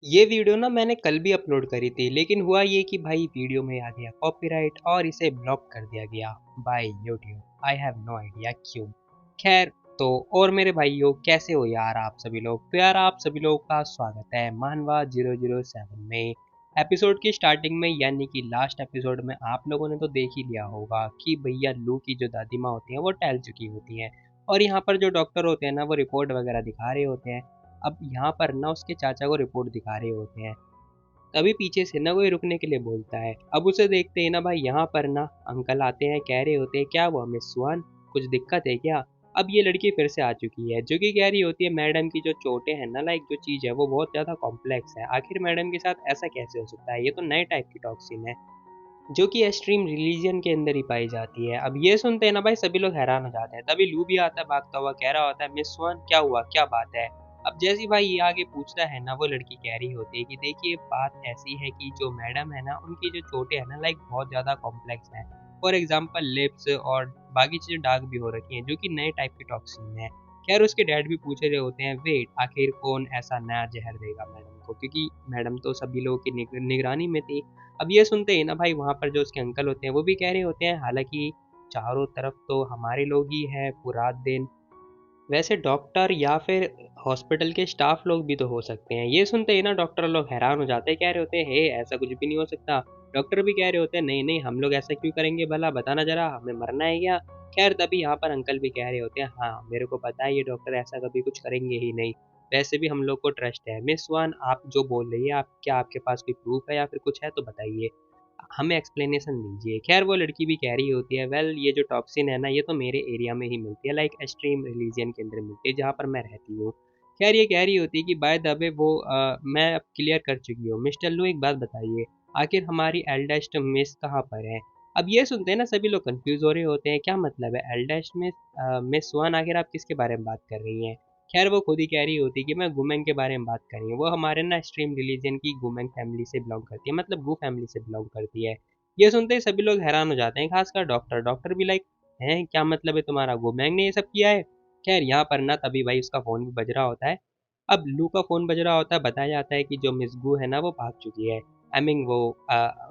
ये वीडियो ना मैंने कल भी अपलोड करी थी, लेकिन हुआ ये कि भाई वीडियो में आ गया कॉपीराइट और इसे ब्लॉक कर दिया गया by YouTube. I have no idea क्यों। खैर, तो और मेरे भाइयों कैसे हो यार आप सभी लोग। तो यार आप सभी लोगों का स्वागत है मानवा 007 में। एपिसोड की स्टार्टिंग में यानी कि लास्ट एपिसोड में आप लोगों ने तो देख ही लिया होगा कि भैया लू की जो दादी माँ होती हैं वो टहल चुकी होती हैं, और यहाँ पर जो डॉक्टर होते हैं ना वो रिपोर्ट वगैरह दिखा रहे होते हैं। अब यहाँ पर ना उसके चाचा को रिपोर्ट दिखा रहे होते हैं, तभी पीछे से ना कोई रुकने के लिए बोलता है। अब उसे देखते ही ना भाई यहाँ पर ना अंकल आते हैं, कह रहे होते हैं क्या हुआ मिस सुहान, कुछ दिक्कत है क्या। अब ये लड़की फिर से आ चुकी है जो कि कह रही होती है मैडम की जो चोटें हैं ना, लाइक जो चीज़ है वो बहुत ज़्यादा कॉम्प्लेक्स है, आखिर मैडम के साथ ऐसा कैसे हो सकता है, ये तो नए टाइप की टॉक्सिन है जो कि एक्सट्रीम रिलीजन के अंदर ही पाई जाती है। अब ये सुनते हैं ना भाई सभी लोग हैरान हो जाते हैं, तभी लू भी आता है भागता हुआ, कह रहा होता है मिस वन क्या हुआ क्या बात है। अब जैसे ही भाई ये आगे पूछता है ना, वो लड़की कह रही होती है कि देखिए बात ऐसी है कि जो मैडम है ना उनकी जो चोटें हैं ना लाइक बहुत ज़्यादा कॉम्प्लेक्स हैं। फॉर एग्जाम्पल लिप्स और बाकी चीज़ें डार्क भी हो रखी हैं जो कि नए टाइप की टॉक्सिन है। खैर उसके डैड भी पूछ रहे होते हैं वेट आखिर कौन ऐसा नया जहर देगा मैडम को, क्योंकि मैडम तो सभी लोगों की निगरानी में थी। अब ये सुनते ही ना भाई वहाँ पर जो उसके अंकल होते हैं वो भी कह रहे होते हैं हालांकि चारों तरफ तो हमारे लोग ही हैं पूरा दिन, वैसे डॉक्टर या फिर हॉस्पिटल के स्टाफ लोग भी तो हो सकते हैं। ये सुनते ही ना डॉक्टर लोग हैरान हो जाते हैं, कह रहे होते हैं हे ऐसा कुछ भी नहीं हो सकता। डॉक्टर भी कह रहे होते हैं नहीं नहीं हम लोग ऐसा क्यों करेंगे, भला बताना जरा हमें मरना है क्या। खैर तभी यहाँ पर अंकल भी कह रहे होते हैं हाँ मेरे को पता है ये डॉक्टर ऐसा कभी कुछ करेंगे ही नहीं, वैसे भी हम लोग को ट्रस्ट है। मिस वान आप जो बोल रही है, आप क्या आपके पास कोई प्रूफ है या फिर कुछ है तो बताइए, हमें एक्सप्लेनेशन दीजिए। खैर वो लड़की भी कह रही होती है वेल ये जो टॉक्सिन है ना ये तो मेरे एरिया में ही मिलती है, लाइक एक्सट्रीम रिलीजियन के अंदर मिलती है जहाँ पर मैं रहती हूँ। खैर ये कह रही होती है कि बाय द वे वो मैं अब क्लियर कर चुकी हूँ। मिस्टर लू एक बात बताइए, आखिर हमारी एल्डेस्ट मिस कहाँ पर है। अब ये सुनते हैं ना सभी लोग कंफ्यूज हो रहे होते हैं, क्या मतलब है एल्डेस्ट मिस, मिस वन आखिर आप किसके बारे में बात कर रही हैं। खैर वो खुद ही कह रही होती है कि मैं गुमेंग के बारे में बात कर रही हूँ, वो हमारे ना एक्सट्रीम रिलीजन की गुमेंग फैमिली से बिलोंग करती है, मतलब गू फैमिली से बिलोंग करती है। ये सुनते ही सभी लोग हैरान हो जाते हैं, खासकर डॉक्टर। डॉक्टर भी लाइक हैं क्या मतलब है तुम्हारा, गुमैंग ने ये सब किया है। खैर यहाँ पर ना तभी भाई उसका फ़ोन भी बज रहा होता है। अब लू का फ़ोन बज रहा होता है, बताया जाता है कि जो मिस गू है ना वो भाग चुकी है। आई मीन वो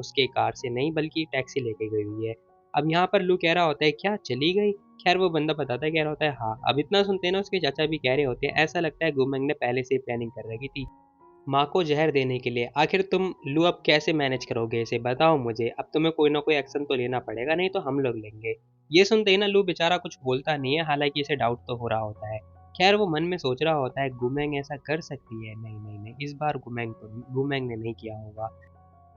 उसके कार से नहीं बल्कि टैक्सी लेके गई हुई है। अब यहाँ पर लू कह रहा होता है क्या चली गई। खैर वो बंदा बताता है, कह रहा होता है हाँ। अब इतना सुनते हैं ना उसके चाचा भी कह रहे होते हैं ऐसा लगता है गुमैंग ने पहले से ही प्लानिंग कर रखी थी माँ को ज़हर देने के लिए। आखिर तुम लू अब कैसे मैनेज करोगे इसे बताओ मुझे, अब तुम्हें कोई ना कोई एक्शन तो लेना पड़ेगा, नहीं तो हम लोग लेंगे। ये सुनते ही ना लू बेचारा कुछ बोलता नहीं है, हालांकि इसे डाउट तो हो रहा होता है। खैर वो मन में सोच रहा होता है गुमेंग ऐसा कर सकती है, नहीं नहीं नहीं इस बार गुमेंग ने नहीं किया होगा।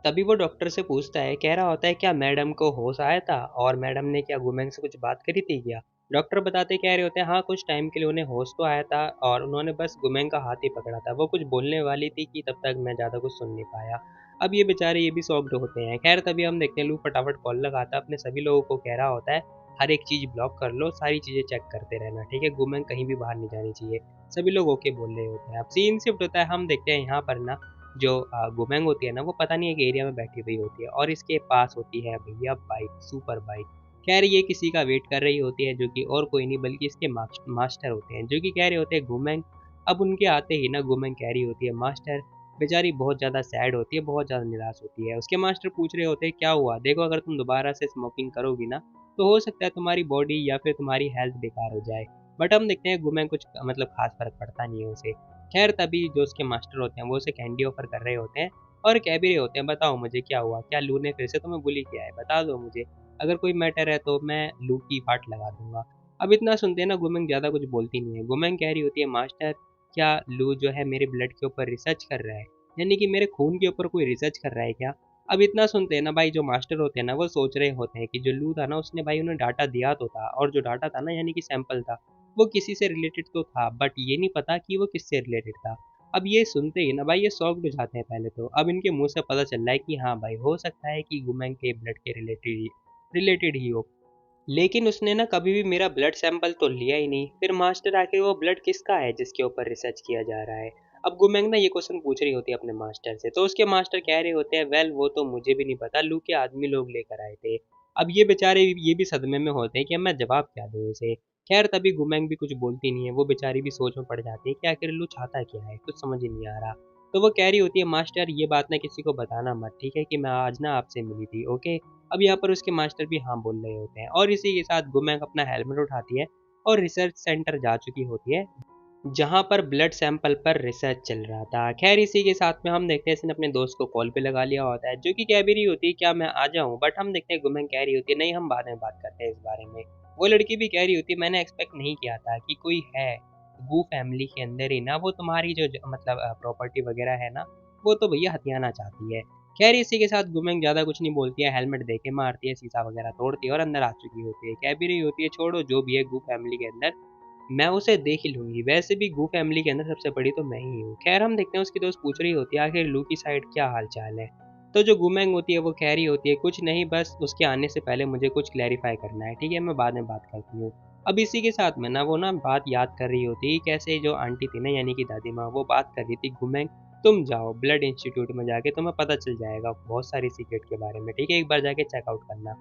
तभी वो डॉक्टर से पूछता है, कह रहा होता है क्या मैडम को होश आया था और मैडम ने क्या गुमेंग से कुछ बात करी थी क्या। डॉक्टर बताते कह रहे होते हैं हाँ कुछ टाइम के लिए उन्हें होश तो आया था और उन्होंने बस गुमेंग का हाथ ही पकड़ा था, वो कुछ बोलने वाली थी कि तब तक मैं ज़्यादा कुछ सुन नहीं पाया। अब ये बेचारे ये भी शॉक्ड होते हैं। खैर तभी हम देखते हैं लू फटाफट कॉल लगाता है अपने सभी लोगों को, कह रहा होता है हर एक चीज़ ब्लॉक कर लो, सारी चीज़ें चेक करते रहना ठीक है, गुमेंग कहीं भी बाहर नहीं जानी चाहिए। सभी लोग ओके बोल रहे होते हैं। अब सीन शिफ्ट होता है, हम देखते हैं यहाँ पर ना जो गुमेंग होती है ना वो पता नहीं एक एरिया में बैठी हुई होती है और इसके पास होती है भैया बाइक, सुपर बाइक। खैर ये किसी का वेट कर रही होती है जो कि और कोई नहीं बल्कि इसके मास्टर होते हैं जो कि कह रहे होते हैं गुमेंग। अब उनके आते ही ना गुमेंग कह रही होती है मास्टर, बेचारी बहुत ज़्यादा सैड होती है, बहुत ज़्यादा निराश होती है। उसके मास्टर पूछ रहे होते हैं क्या हुआ, देखो अगर तुम दोबारा से स्मोकिंग करोगी ना तो हो सकता है तुम्हारी बॉडी या फिर तुम्हारी हेल्थ बेकार हो जाए। बट हम देखते हैं गुमेंग कुछ मतलब खास फर्क पड़ता नहीं है उसे। खैर तभी जो उसके मास्टर होते हैं वो उसे कैंडी ऑफर कर रहे होते हैं और कह भी रहे होते हैं बताओ मुझे क्या हुआ, क्या लू ने फिर से तुम्हें बुली किया है, बता दो मुझे, अगर कोई मैटर है तो मैं लू की वाट लगा दूंगा। अब इतना सुनते हैं ना गुमेंग ज़्यादा कुछ बोलती नहीं है। गुमेंग कह रही होती है मास्टर क्या लू जो है मेरे ब्लड के ऊपर रिसर्च कर रहा है, यानी कि मेरे खून के ऊपर कोई रिसर्च कर रहा है क्या। अब इतना सुनते हैं ना भाई जो मास्टर होते हैं ना वो सोच रहे होते हैं कि जो लू था ना उसने भाई उन्हें डाटा दिया तो था, और जो डाटा था ना यानी कि सैंपल था वो किसी से रिलेटेड तो था, बट ये नहीं पता कि वो किससे रिलेटेड था। अब ये सुनते ही ना भाई ये शॉक्ड हो जाते हैं पहले तो, अब इनके मुंह से पता चल रहा है कि हाँ भाई हो सकता है कि गुमेंग के ब्लड के रिलेटेड ही हो, लेकिन उसने ना कभी भी मेरा ब्लड सैंपल तो लिया ही नहीं। फिर मास्टर आखिर वो ब्लड किसका है जिसके ऊपर रिसर्च किया जा रहा है। अब गुमेंग ना ये क्वेश्चन पूछ रही होती है अपने मास्टर से, तो उसके मास्टर कह रहे होते हैं वेल वो तो मुझे भी नहीं पता, लू के आदमी लोग लेकर आए थे। अब ये बेचारे ये भी सदमे में होते हैं कि अब मैं जवाब क्या दूँ इसे। खैर तभी गुमेंग भी कुछ बोलती नहीं है, वो बेचारी भी सोच में पड़ जाती है कि आखिर लू चाहता क्या है, कुछ समझ ही नहीं आ रहा। तो वो कह रही होती है मास्टर ये बात ना किसी को बताना मत, ठीक है, कि मैं आज ना आपसे मिली थी, ओके। अब यहाँ पर उसके मास्टर भी हाँ बोल रहे होते हैं और इसी के साथ गुमैंग अपना हेलमेट उठाती है और रिसर्च सेंटर जा चुकी होती है जहाँ पर ब्लड सैंपल पर रिसर्च चल रहा था। खैर इसी के साथ में हम देखते हैं इसने अपने दोस्त को कॉल पे लगा लिया होता है, जो कि कह भी रही होती है क्या मैं आ जाऊँ? बट हम देखते हैं गुमैंग कह रही होती है नहीं, हम बाद में बात करते हैं इस बारे में। वो लड़की भी कह रही होती है मैंने एक्सपेक्ट नहीं किया था कि कोई है वो फैमिली के अंदर ही ना वो तुम्हारी जो मतलब प्रॉपर्टी वगैरह है ना, वो तो भैया हथियाना चाहती है। खैर इसी के साथ गुमैंग ज़्यादा कुछ नहीं बोलती है, हेलमेट दे के मारती है, शीशा वगैरह तोड़ती है और अंदर आ चुकी होती है। कह भी रही होती है छोड़ो जो भी है गू फैमिली के अंदर मैं उसे देख ही लूँगी, वैसे भी गू फैमिली के अंदर सबसे बड़ी तो मैं ही हूँ। ख़ैर हम देखते हैं उसकी दोस्त पूछ रही होती है आखिर लू की साइड क्या हाल-चाल है? तो जो गुमैंग होती है वो कह रही होती है कुछ नहीं बस उसके आने से पहले मुझे कुछ क्लैरिफ़ाई करना है, ठीक है? मैं बाद में बात करती हूँ। अब इसी के साथ में ना वो ना बात याद कर रही होती है कैसे जो आंटी थी ना यानी कि दादी माँ वो बात कर रही थी गुमैंग तुम जाओ ब्लड इंस्टीट्यूट में जाके तुम्हें पता चल जाएगा बहुत सारी सीक्रेट के बारे में, ठीक है? एक बार जाके चेकआउट करना।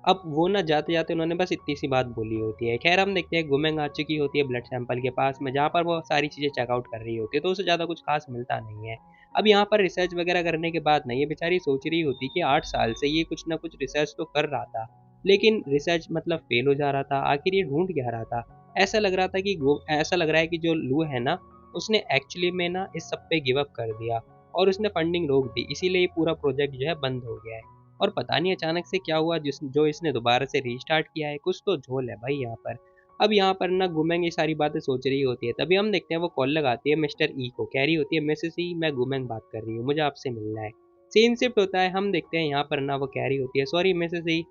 अब वो ना जाते-जाते उन्होंने बस इतनी सी बात बोली होती है। ख़ैर हम देखते हैं गुमैंग आ चुकी होती है ब्लड सैंपल के पास में जहाँ पर वो सारी चीज़ें चेकआउट कर रही होती है, तो उसे ज़्यादा कुछ ख़ास मिलता नहीं है। अब यहाँ पर रिसर्च वग़ैरह करने के बाद ना ये बेचारी सोच रही होती कि 8 साल से ये कुछ ना कुछ रिसर्च तो कर रहा था, लेकिन रिसर्च मतलब फ़ेल हो जा रहा था। आखिर ये ढूँढ क्या रहा था? ऐसा लग रहा है कि जो लू है ना, उसने एक्चुअली में ना इस सब पे गिव अप कर दिया और उसने फंडिंग रोक दी, इसीलिए ये पूरा प्रोजेक्ट जो है बंद हो गया है। और पता नहीं अचानक से क्या हुआ जो इसने दोबारा से रीस्टार्ट किया है, कुछ तो झोल है भाई यहाँ पर। अब यहाँ पर ना गुमैंग ये सारी बातें सोच रही होती है, तभी हम देखते हैं वो कॉल लगाती है मिस्टर ई को, कह रही होती है मिसेस ई मैं गुमैंग बात कर रही हूँ, मुझे आपसे मिलना है। सीन शिफ्ट होता है, हम देखते हैं यहाँ पर ना वो कह रही होती है सॉरी मिसेस ई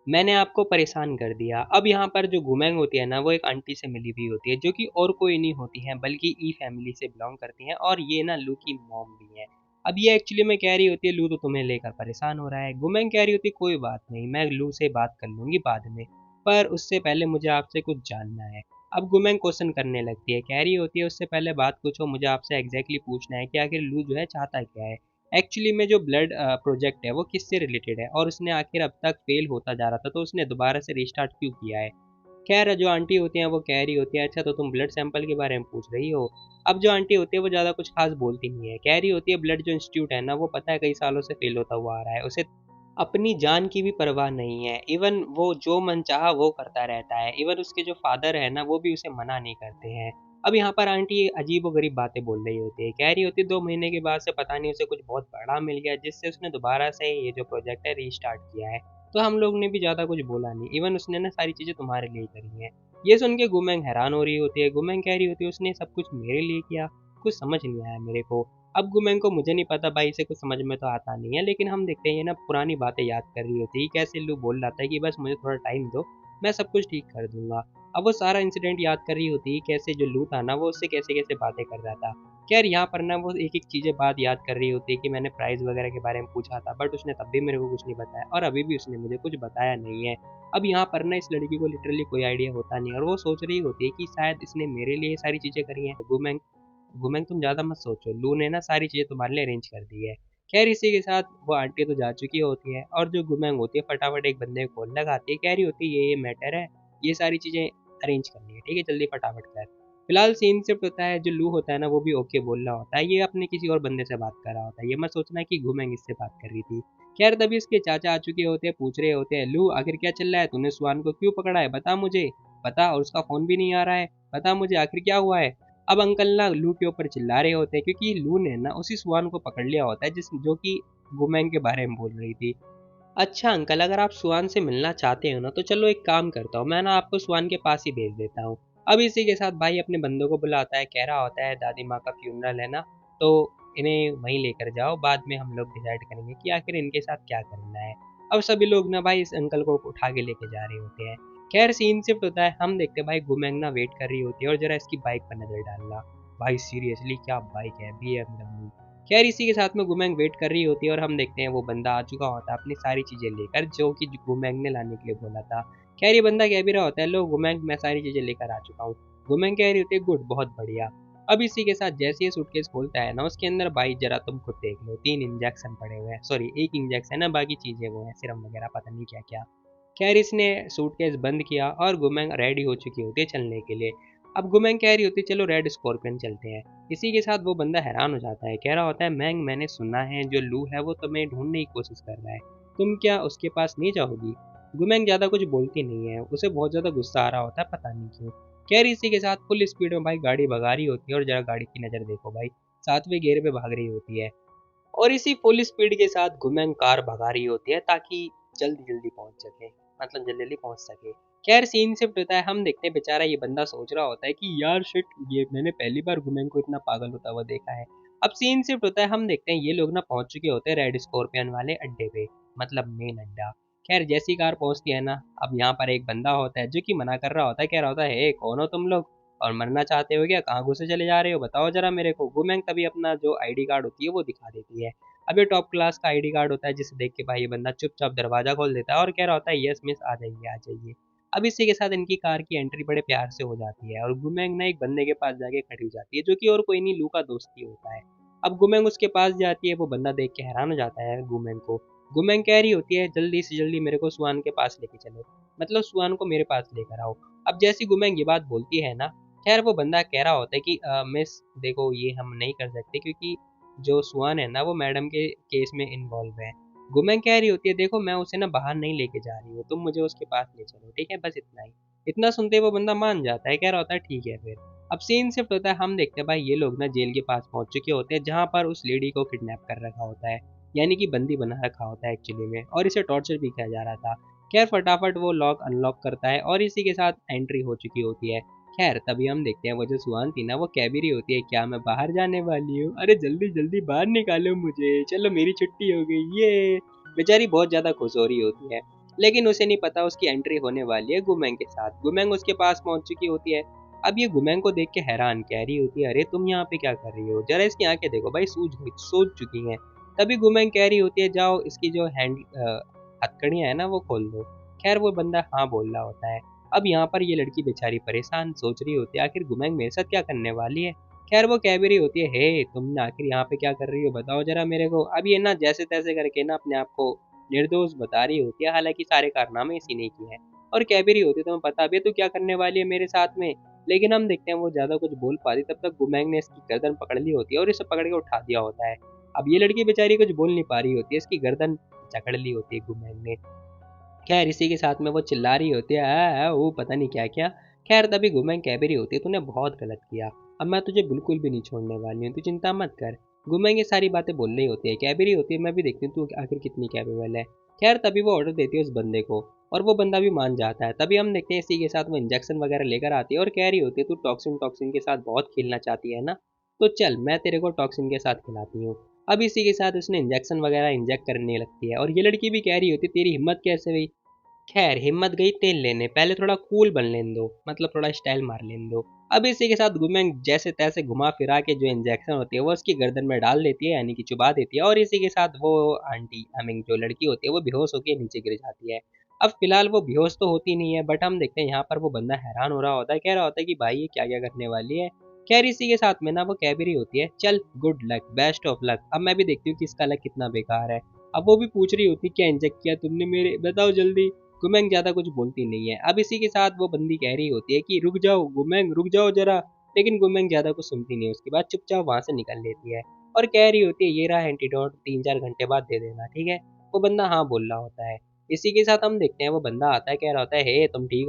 मैंने आपको परेशान कर दिया। अब यहाँ पर जो गुमैंग होती है ना वो एक आंटी से मिली हुई होती है जो कि और कोई नहीं होती हैं बल्कि ई फैमिली से बिलोंग करती हैं और ये ना लू की मॉम भी हैं। अब ये एक्चुअली में कह रही होती है लू तो तुम्हें लेकर परेशान हो रहा है। गुमैंग कह रही होती है कोई बात नहीं, मैं लू से बात कर लूँगी बाद में, पर उससे पहले मुझे आपसे कुछ जानना है। अब गुमैंग क्वेश्चन करने लगती है, कह रही होती है उससे पहले बात पूछो, मुझे आपसे एग्ज़ैक्टली पूछना है कि आखिर लू जो है चाहता क्या है? एक्चुअली में जो ब्लड प्रोजेक्ट है वो किससे रिलेटेड है और उसने आखिर अब तक फेल होता जा रहा था तो उसने दोबारा से रिस्टार्ट क्यों किया है? खैर जो आंटी होती हैं वो कह रही होती है अच्छा तो तुम ब्लड सैंपल के बारे में पूछ रही हो। अब जो आंटी होती है वो ज़्यादा कुछ खास बोलती नहीं है, कह रही होती है ब्लड जो इंस्टीट्यूट है ना वो पता है कई सालों से फेल होता हुआ आ रहा है, उसे अपनी जान की भी परवाह नहीं है। इवन वो जो मनचाहा वो करता रहता है। इवन उसके जो फादर है ना वो भी उसे मना नहीं करते हैं। अब यहाँ पर आंटी अजीब-ओ-गरीब बातें बोल रही होती है। कह रही होती है 2 महीने के बाद से पता नहीं उसे कुछ बहुत बड़ा मिल गया जिससे उसने दोबारा से ये जो प्रोजेक्ट है रीस्टार्ट किया है। तो हम लोग ने भी ज़्यादा कुछ बोला नहीं। इवन उसने ना सारी चीज़ें तुम्हारे लिए करी हैं। ये सुन के गुमैंग हैरान हो रही होती है। गुमैंग कह रही होती है उसने सब कुछ मेरे लिए किया? कुछ समझ नहीं आया मेरे को। अब गुमैंग को मुझे नहीं पता भाई इसे कुछ समझ में तो आता नहीं है, लेकिन हम देखते हैं ये ना पुरानी बातें याद कर रही होती है। कैसे लू बोल रहा था कि बस मुझे थोड़ा टाइम दो, मैं सब कुछ ठीक कर दूँगा। अब वो सारा इंसिडेंट याद कर रही होती है, कैसे जो लू था ना वो उससे कैसे-कैसे बातें कर रहा था। खैर यहाँ पर ना वो एक-एक चीज़ें बात याद कर रही होती है कि मैंने प्राइज़ वगैरह के बारे में पूछा था, बट उसने तब भी मेरे को कुछ नहीं बताया और अभी भी उसने मुझे कुछ बताया नहीं है। अब यहाँ पर ना इस लड़की को लिटरली कोई आइडिया होता नहीं है और वो सोच रही होती है कि शायद इसने मेरे लिए ये सारी चीज़ें करी हैं। वुमेन तुम ज़्यादा मत सोचो, लू ने ना सारी चीज़ें तुम्हारे लिए अरेंज कर दी है। खैर इसी के साथ वो आंटी तो जा चुकी होती है और जो गुमैंग होती है फटाफट एक बंदे को कॉल लगाती है, कह रही होती है ये मैटर है, ये सारी चीज़ें अरेंज करनी है, ठीक है? जल्दी फटाफट कर। फिलहाल सीन शिफ्ट होता है, जो लू होता है ना वो भी ओके बोल रहा होता है, ये अपने किसी और बंदे से बात कर रहा होता है, ये मत सोचना कि गुमैंग इससे बात कर रही थी। खैर तभी उसके चाचा आ चुके होते हैं, पूछ रहे होते हैं, लू आखिर क्या चल रहा है? तूने स्वान को क्यों पकड़ा है? बता मुझे, बता और उसका फ़ोन भी नहीं आ रहा है, बता मुझे आखिर क्या हुआ है? अब अंकल ना लू के ऊपर चिल्ला रहे होते हैं क्योंकि लू ने ना उसी स्वान को पकड़ लिया होता है जिस जो कि वुमेन के बारे में बोल रही थी। अच्छा अंकल अगर आप स्वान से मिलना चाहते हो ना तो चलो एक काम करता हूँ, मैं ना आपको स्वान के पास ही भेज देता हूँ। अब इसी के साथ भाई अपने बंदों को बुलाता है, कह रहा होता है दादी माँ का फ्यूनरल है ना, तो इन्हें वहीं लेकर जाओ, बाद में हम लोग डिसाइड करेंगे कि आखिर इनके साथ क्या करना है। अब सभी लोग ना भाई इस अंकल को उठा के लेके जा रहे होते हैं। खैर सीन शिफ्ट होता है, हम देखते हैं भाई गुमैंग ना वेट कर रही होती है और जरा इसकी बाइक पर नजर डालना। भाई सीरियसली क्या बाइक है, BMW। खैर इसी के साथ में गुमैंग वेट कर रही होती है और हम देखते हैं वो बंदा आ चुका होता है अपनी सारी चीज़ें लेकर जो कि गुमैंग ने लाने के लिए बोला था। खैर ये बंदा कह भी रहा होता है लो गुमैंग मैं सारी चीज़ें लेकर आ चुका हूँ। गुमैंग कह रही होती है गुड बहुत बढ़िया। अब इसी के साथ जैसे ये सूटकेस खोलता है ना उसके अंदर भाई जरा तुम खुद देख लो 3 इंजेक्शन पड़े हुए हैं, सॉरी 1 इंजेक्शन है बाकी चीज़ें वो हैं सिरम वगैरह पता नहीं क्या-क्या। खैर इसने सूटकेस बंद किया और गुमैंग रेडी हो चुकी होती है चलने के लिए। अब गुमेंग कह रही होती है चलो रेड स्कॉर्पियन चलते हैं। इसी के साथ वो बंदा हैरान हो जाता है, कह रहा होता है मैंग मैंने सुना है जो लू है वो तुम्हें ढूंढने की कोशिश कर रहा है, तुम क्या उसके पास नहीं जाओगी? गुमेंग ज्यादा कुछ बोलती नहीं है, उसे बहुत ज्यादा गुस्सा आ रहा होता है पता नहीं क्यों। कैरी इसी के साथ फुल स्पीड में भाई गाड़ी भगा रही होती है, और जरा गाड़ी की नज़र देखो भाई, 7वें गियर पे भाग रही होती है। और इसी फुल स्पीड के साथ गुमेंग कार भगा रही होती है ताकि जल्दी जल्दी पहुंच सके, मतलब जल्दी जल्दी पहुंच सके। खैर सीन शिफ्ट होता है, हम देखते हैं बेचारा ये बंदा सोच रहा होता है कि यार शिट, ये मैंने पहली बार गुमेंग को इतना पागल होता हुआ देखा है। अब सीन शिफ्ट होता है, हम देखते हैं ये लोग ना पहुंच चुके होते हैं रेड स्कॉर्पियन वाले अड्डे पे, मतलब मेन अड्डा। खैर जैसी कार पहुंचती है ना, अब यहाँ पर एक बंदा होता है जो कि मना कर रहा होता है, कह रहा होता है हे कौन हो तुम लोग, और मरना चाहते हो क्या, कहाँ घुसे चले जा रहे हो, बताओ जरा मेरे को। गुमेंग तभी अपना जो आईडी कार्ड होती है वो दिखा देती है। अब ये टॉप क्लास का आईडी कार्ड होता है, जिसे देख के भाई ये बंदा चुपचाप दरवाजा खोल देता है और कह रहा होता है यस मिस आ जाइए आ जाइए। अब इसी के साथ इनकी कार की एंट्री बड़े प्यार से हो जाती है, और गुमेंग ना एक बंदे के पास जाके खड़ी हो जाती है जो कि और कोई नहीं लू का दोस्त ही होता है। अब गुमेंग उसके पास जाती है, वो बंदा देख के हैरान हो जाता है गुमेंग को। गुमेंग कह रही होती है जल्दी से जल्दी मेरे को सुआन के पास लेके चलो, मतलब सुआन को मेरे पास लेकर आओ। अब जैसी गुमेंग ये बात बोलती है ना, खैर वो बंदा कह रहा होता है कि मिस देखो ये हम नहीं कर सकते, क्योंकि जो सुआन है ना वो मैडम के केस में इन्वॉल्व है। गुमेंग कह रही होती है देखो मैं उसे ना बाहर नहीं लेके जा रही हूँ, तुम मुझे उसके पास ले चलो, ठीक है, बस इतना ही। इतना सुनते ही वो बंदा मान जाता है, कह रहा होता है ठीक है फिर। अब सीन शिफ्ट होता है, हम देखते हैं भाई ये लोग ना जेल के पास पहुंच चुके होते हैं, जहाँ पर उस लेडी को किडनैप कर रखा होता है, यानी कि बंदी बना रखा होता है एक्चुअली में, और इसे टॉर्चर भी किया जा रहा था। खैर फटाफट वो लॉक अनलॉक करता है और इसी के साथ एंट्री हो चुकी होती है। खैर तभी हम देखते हैं वो जो सुहान थी ना वो कह भी रही होती है क्या मैं बाहर जाने वाली हूँ, अरे जल्दी जल्दी बाहर निकालो मुझे, चलो मेरी छुट्टी हो गई ये। बेचारी बहुत ज्यादा खुश हो रही होती है, लेकिन उसे नहीं पता उसकी एंट्री होने वाली है गुमेंग के साथ। गुमेंग उसके पास पहुंच चुकी होती है। अब ये गुमेंग को देख के हैरान कह रही होती है अरे तुम यहाँ पे क्या कर रही हो, जरा इसकी आंखें देखो भाई, सूज चुकी हैं। तभी गुमेंग कह रही होती है जाओ इसकी जो हैंड हथकड़ियां है ना वो खोल दो। खैर वो बंदा हाँ बोल रहा होता है। अब यहाँ पर ये लड़की बेचारी परेशान सोच रही होती है आखिर गुमेंग मेरे साथ क्या करने वाली है। खैर वो कह भी रही होती है हे तुम ना आखिर यहाँ पे क्या कर रही हो, बताओ जरा मेरे को। अब ये ना जैसे तैसे करके ना अपने आप को निर्दोष बता रही होती है, हालांकि सारे कारनामे इसी ने किए हैं। और कह भी रही होती है तुम्हें पता भी है तू क्या करने वाली है मेरे साथ में। लेकिन हम देखते हैं वो ज्यादा कुछ बोल पाती तब तक गुमेंग ने इसकी गर्दन पकड़ ली होती है और इसे पकड़ के उठा दिया होता है। अब ये लड़की बेचारी कुछ बोल नहीं पा रही होती है, इसकी गर्दन जकड़ ली होती है गुमेंग ने। खैर इसी के साथ में वो चिल्ला रही होती है वो पता नहीं क्या क्या। खैर तभी गुमेंग कह भी रही होती है तूने बहुत गलत किया, अब मैं तुझे बिल्कुल भी नहीं छोड़ने वाली हूँ, तू चिंता मत कर। गुमेंग ये सारी बातें बोल रही होती है, कह भी रही होती है मैं भी देखती हूँ तू आखिर कितनी कैपेबल है। खैर तभी वो ऑर्डर देती है उस बंदे को, और वो बंदा भी मान जाता है। तभी हम देखते हैं इसी के साथ वो इंजेक्शन वगैरह लेकर आती है और कह रही होती है तू टॉक्सिन टॉक्सिन के साथ बहुत खेलना चाहती है ना, तो चल मैं तेरे को टॉक्सिन के साथ खिलाती हूँ। अब इसी के साथ उसने इंजेक्शन वगैरह इंजेक्ट करने लगती है, और ये लड़की भी कह रही होती है तेरी हिम्मत कैसे हुई। खैर हिम्मत गई तेल लेने, पहले थोड़ा कूल बन लेने दो, मतलब थोड़ा स्टाइल मार लेने दो। अब इसी के साथ गुमेंग जैसे तैसे घुमा फिरा के जो इंजेक्शन होती है वो उसकी गर्दन में डाल देती है, यानी कि चुबा देती है, और इसी के साथ वो आंटी आई मीन जो लड़की होती है वो बेहोश होकर नीचे गिर जाती है। अब फिलहाल वो बेहोश तो होती नहीं है, बट हम देखते हैं यहाँ पर वो बंदा हैरान हो रहा होता है, कह रहा होता है कि भाई ये क्या क्या करने वाली है। खैर इसी के साथ में ना वो कह भी रही होती है चल good luck best of luck, अब मैं भी देखती हूँ कि इसका लक कितना बेकार है। अब वो भी पूछ रही होती क्या इंजेक्ट किया तुमने मेरे, बताओ जल्दी। गुमेंग ज्यादा कुछ बोलती नहीं है। अब इसी के साथ वो बंदी कह रही होती है कि रुक जाओ गुमेंग रुक जाओ जरा, लेकिन गुमेंग ज्यादा कुछ सुनती नहीं है, उसके बाद चुपचाप वहां से निकल लेती है और कह रही होती है ये रहा एंटीडोट, 3-4 घंटे बाद दे देना, ठीक है। वो बंदा हाँ बोल रहा होता है। इसी के साथ हम देखते हैं वो बंदा आता है, कह रहा होता है हे तुम ठीक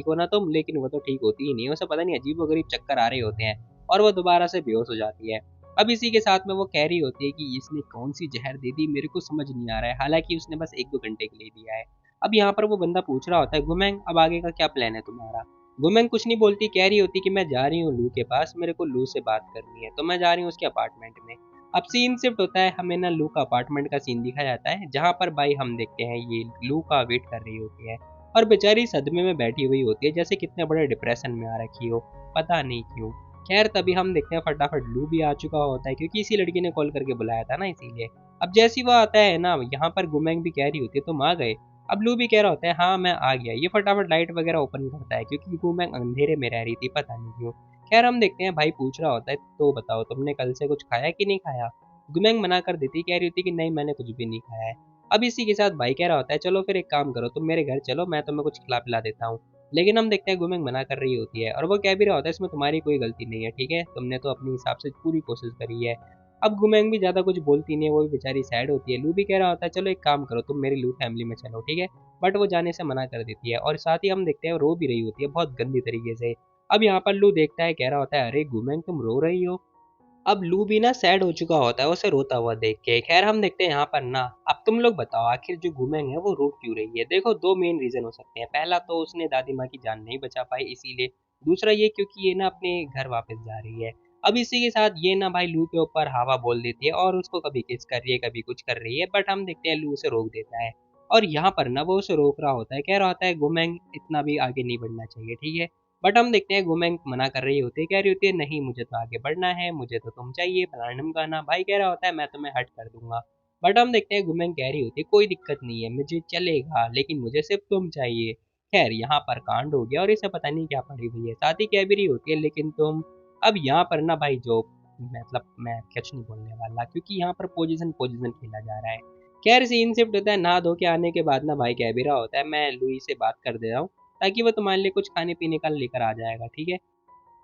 हो ना तुम, लेकिन वो तो ठीक होती ही नहीं है, उसे पता नहीं अजीब गरीब चक्कर आ रहे होते हैं और वो दोबारा से बेहोश हो जाती है। अब इसी के साथ में वो कह रही होती है कि इसने कौन सी जहर दे दी मेरे को समझ नहीं आ रहा है, हालांकि उसने बस 1-2 घंटे के लिए दिया है। अब यहाँ पर वो बंदा पूछ रहा होता है गुमेंग अब आगे का क्या प्लान है तुम्हारा। गुमेंग कुछ नहीं बोलती, कह रही होती कि मैं जा रही हूँ लू के पास, मेरे को लू से बात करनी है, तो मैं जा रही हूँ उसके अपार्टमेंट में। अब सीन शिफ्ट होता है, हमें ना लू का अपार्टमेंट का सीन दिखाया जाता है, जहाँ पर भाई हम देखते हैं ये लू का वेट कर रही होती है और बेचारी सदमे में बैठी हुई होती है, जैसे कितने बड़े डिप्रेशन में आ रखी हो, पता नहीं क्यों। खैर तभी हम देखते हैं फटाफट लू भी आ चुका होता है, क्योंकि इसी लड़की ने कॉल करके बुलाया था ना, इसीलिए। अब जैसी वो आता है ना, यहाँ पर गुमेंग भी कह रही होती है तुम आ गए। अब लू भी कह रहा होता है हाँ मैं आ गया, ये फटाफट लाइट वगैरह ओपन करता है, क्योंकि गुमेंग अंधेरे में रह रही थी पता नहीं क्यों। खैर हम देखते हैं भाई पूछ रहा होता है तो बताओ तुमने कल से कुछ खाया कि नहीं खाया। गुमेंग मना कर देती, कह रही होती कि नहीं मैंने कुछ भी नहीं खाया है। अब इसी के साथ भाई कह रहा होता है चलो फिर एक काम करो तुम मेरे घर चलो, मैं तुम्हें कुछ खिला पिला देता हूँ। लेकिन हम देखते हैं गुमेंग मना कर रही होती है और वो कह भी रहा होता है इसमें तुम्हारी कोई गलती नहीं है, ठीक है, तुमने तो अपने हिसाब से पूरी कोशिश करी है। अब गुमेंग भी ज़्यादा कुछ बोलती नहीं है, वो भी बेचारी सैड होती है। लू भी कह रहा होता है चलो एक काम करो, तुम मेरी लू फैमिली में चलो, ठीक है, बट वो जाने से मना कर देती है और साथ ही हम देखते हैं वो रो भी रही होती है बहुत गंदी तरीके से। अब यहाँ पर लू देखता है, कह रहा होता है अरे गुमेंग तुम रो रही हो। अब लू भी ना सैड हो चुका होता है उसे रोता हुआ देख के। खैर हम देखते हैं यहाँ पर ना, अब तुम लोग बताओ आखिर जो गुमेंग है वो रो क्यों रही है। देखो दो मेन रीजन हो सकते हैं, पहला तो उसने दादी माँ की जान नहीं बचा पाई इसीलिए, दूसरा ये क्योंकि ये ना अपने घर वापस जा रही है। अब इसी के साथ ये ना भाई लू के ऊपर हवा बोल देती है और उसको कभी किस कर रही है कभी कुछ कर रही है, बट हम देखते हैं लू उसे रोक देता है। और यहाँ पर ना वो उसे रोक रहा होता है, कह रहा होता है गुमेंग इतना भी आगे नहीं बढ़ना चाहिए, ठीक है, बट हम देखते हैं गुमेंग मना कर रही होती है, कह रही होती है नहीं मुझे तो आगे बढ़ना है, मुझे तो तुम चाहिए फलाना ढिमकाना। भाई कह रहा होता है मैं तुम्हें हट कर दूंगा, बट हम देखते हैं गुमेंग कह रही होती है कोई दिक्कत नहीं है मुझे चलेगा, लेकिन मुझे सिर्फ तुम चाहिए। खैर यहाँ पर कांड हो गया और इसे पता नहीं क्या पड़ी हुई है, साथ ही कह भी रही होती है लेकिन तुम। अब यहाँ पर ना भाई जो मतलब मैं कुछ नहीं बोलने वाला क्योंकि यहाँ पर पोजीशन पोजीशन खेला जा रहा है। खैर सीन शिफ्ट होता है नहा धो के आने के बाद ना, भाई कह भी रहा होता है मैं लुई से बात कर दे रहा हूँ ताकि वो तुम्हारे लिए कुछ खाने पीने का लेकर आ जाएगा, ठीक है।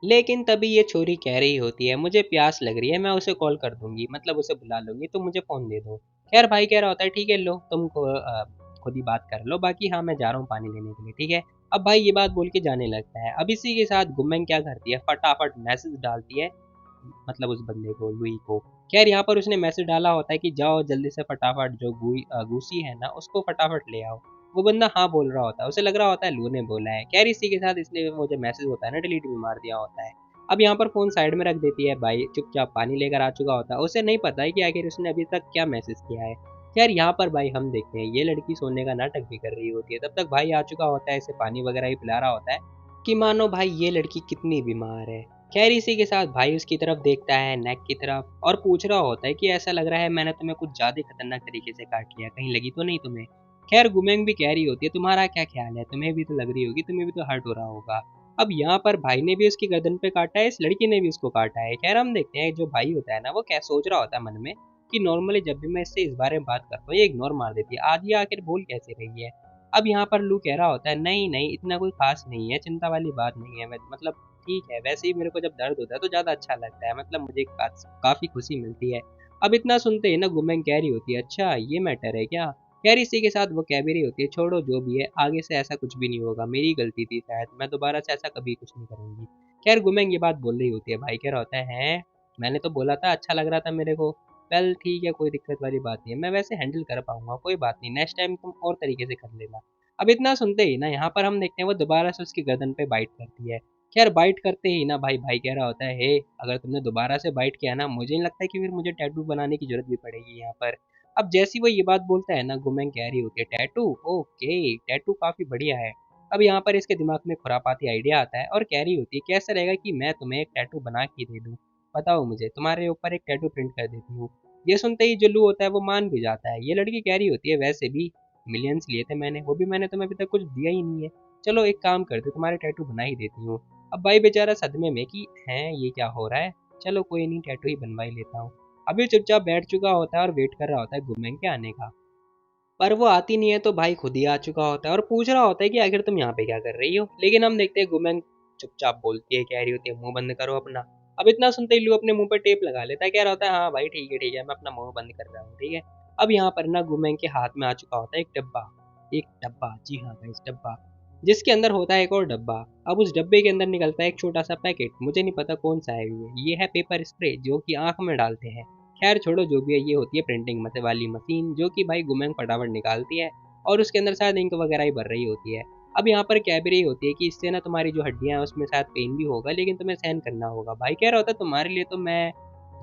लेकिन तभी ये छोरी कह रही होती है मुझे प्यास लग रही है, मैं उसे कॉल कर दूंगी, मतलब उसे बुला लूंगी, तो मुझे फोन दे दो। खैर भाई कह रहा होता है ठीक है लो तुम खुद ही बात कर लो, बाकी हाँ मैं जा रहा हूँ पानी लेने के लिए, ठीक है। अब भाई ये बात बोल के जाने लगता है। अब इसी के साथ गुम्मन क्या करती है, फटाफट मैसेज डालती है, मतलब उस बंदे को लुई को। खैर यहाँ पर उसने मैसेज डाला होता है कि जाओ जल्दी से फटाफट जो गूसी है ना उसको फटाफट ले आओ। वो बंदा हाँ बोल रहा होता है, उसे लग रहा होता है लू ने बोला है। खैर इसी के साथ इसने वो जो मैसेज होता है ना डिलीट भी मार दिया होता है। अब यहाँ पर फोन साइड में रख देती है, भाई चुपचाप पानी लेकर आ चुका होता है, उसे नहीं पता है कि आखिर उसने अभी तक क्या मैसेज किया है। खैर यहाँ पर भाई हम देखते हैं ये लड़की सोने का नाटक भी कर रही होती है, तब तक भाई आ चुका होता है, इसे पानी वगैरह ही पिला रहा होता है कि मानो भाई ये लड़की कितनी बीमार है। खैर इसी के साथ भाई उसकी तरफ देखता है, नेक की तरफ, और पूछ रहा होता है कि ऐसा लग रहा है मैंने तुम्हें कुछ ज्यादा खतरनाक तरीके से काट लिया, कहीं लगी तो नहीं तुम्हें। खैर गुमेंग भी कह रही होती है तुम्हारा क्या ख्याल है, तुम्हें भी तो लग रही होगी, तुम्हें भी तो हर्ट हो रहा होगा। अब यहाँ पर भाई ने भी उसकी गर्दन पे काटा है, इस लड़की ने भी उसको काटा है। खैर हम देखते हैं जो भाई होता है ना वो क्या सोच रहा होता है मन में कि नॉर्मली जब भी मैं इससे इस बारे में बात करता हूँ ये इग्नोर मार देती है, आज ये आखिर बोल कैसे रही है। अब यहाँ पर लू कह रहा होता है नहीं नहीं इतना कोई खास नहीं है, चिंता वाली बात नहीं है, मतलब ठीक है, वैसे ही मेरे को जब दर्द होता है तो ज़्यादा अच्छा लगता है, मतलब मुझे काफ़ी खुशी मिलती है। अब इतना सुनते ही ना गुमेंग कह रही होती है अच्छा ये मैटर है क्या। खैर इसी के साथ वो कह भी रही होती है छोड़ो जो भी है, आगे से ऐसा कुछ भी नहीं होगा, मेरी गलती थी शायद, मैं दोबारा से ऐसा कभी कुछ नहीं करूंगी। खैर गुमेंग ये बात बोल रही होती है, भाई कह रहा होता है हैं मैंने तो बोला था अच्छा लग रहा था मेरे को। वेल ठीक है कोई दिक्कत वाली बात नहीं है, मैं वैसे हैंडल कर पाऊंगा, कोई बात नहीं, नेक्स्ट टाइम तुम और तरीके से कर लेना। अब इतना सुनते ही ना यहाँ पर हम देखते हैं वो दोबारा से उसकी गर्दन पे बाइट करती है। खैर बाइट करते ही ना भाई कह रहा होता है हे अगर तुमने दोबारा से बाइट किया ना मुझे नहीं लगता कि फिर मुझे टैटू बनाने की जरूरत भी पड़ेगी यहाँ पर। अब जैसी वो ये बात बोलता है ना गुमेंग कह रही होती है टैटू, ओके टैटू काफी बढ़िया है। अब यहाँ पर इसके दिमाग में खुरापाती आइडिया आता है और कह रही होती है कैसा रहेगा कि मैं तुम्हें एक टैटू बना के दे दूँ, बताओ मुझे तुम्हारे ऊपर एक टैटू प्रिंट कर देती हूँ। ये सुनते ही जुल्लू होता है वो मान भी जाता है। ये लड़की कह रही होती है वैसे भी मिलियंस लिए थे मैंने, वो भी मैंने तुम्हें अभी तक कुछ दिया ही नहीं है, चलो एक काम करते तुम्हारे टैटू बना ही देती हूँ। अब भाई बेचारा सदमे में कि हैं ये क्या हो रहा है, चलो कोई नहीं टैटू ही बनवा ही लेता हूँ। अभी चुपचाप बैठ चुका होता है और वेट कर रहा होता है गुमेंग के आने का, पर वो आती नहीं है तो भाई खुद ही आ चुका होता है और पूछ रहा होता है कि आखिर तुम यहाँ पे क्या कर रही हो। लेकिन हम देखते हैं गुमेंग चुपचाप बोलती है, कह रही होती है मुंह बंद करो अपना। अब इतना सुनते ही लू अपने मुंह पे टेप लगा लेता है, कह रहा होता है हाँ भाई ठीक है मैं अपना मुंह बंद कर रहा हूँ, ठीक है। अब यहाँ पर ना गुमेंग के हाथ में आ चुका होता है एक डब्बा, एक डब्बा, जी हाँ गाइस डब्बा, जिसके अंदर होता है एक और डब्बा। अब उस डब्बे के अंदर निकलता है एक छोटा सा पैकेट, मुझे नहीं पता कौन सा है ये है पेपर स्प्रे जो कि आंख में डालते हैं। खैर छोड़ो जो भी है, ये होती है प्रिंटिंग मत वाली मशीन जो कि भाई गुमेंग फटाफट निकालती है और उसके अंदर शायद इंक वगैरह ही भर रही होती है। अब यहाँ पर कह भी रही होती है कि इससे ना तुम्हारी जो हड्डियां हैं उसमें शायद पेन भी होगा लेकिन तुम्हें सहन करना होगा। भाई कह रहा होता है तुम्हारे लिए तो मैं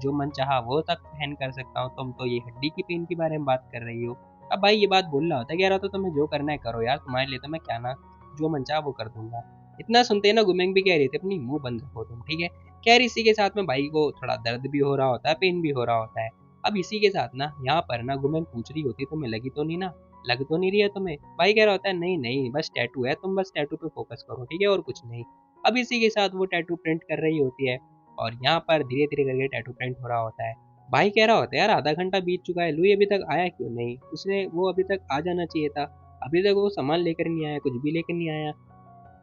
जो मन चाहा वो तक सहन कर सकता हूँ, तुम तो ये हड्डी की पेन के बारे में बात कर रही हो। अब भाई ये बात बोल रहा होता है, कह रहा होता तुम्हें जो करना है करो यार, तुम्हारे लिए तो मैं क्या ना जो मन चाहा वो कर दूंगा। इतना सुनते ही ना गुमेंग भी कह रही थी अपनी मुंह बंद रखो तुम, ठीक है। खैर इसी के साथ में भाई को थोड़ा दर्द भी हो रहा होता है, पेन भी हो रहा होता है। अब इसी के साथ ना यहाँ पर ना गुमेंग पूछ रही होती तुम्हें लगी तो नहीं ना, लग तो नहीं रही है तुम्हें। भाई कह रहा होता है नहीं नहीं बस टैटू है, तुम बस टैटू पे फोकस करो, ठीक है, और कुछ नहीं। अब इसी के साथ वो टैटू प्रिंट कर रही होती है और यहाँ पर धीरे धीरे करके टैटू प्रिंट हो रहा होता है। भाई कह रहा होता है यार आधा घंटा बीत चुका है, लुई अभी तक आया क्यों नहीं, उसने वो अभी तक आ जाना चाहिए था, अभी तक वो सामान लेकर नहीं आया, कुछ भी लेकर नहीं आया।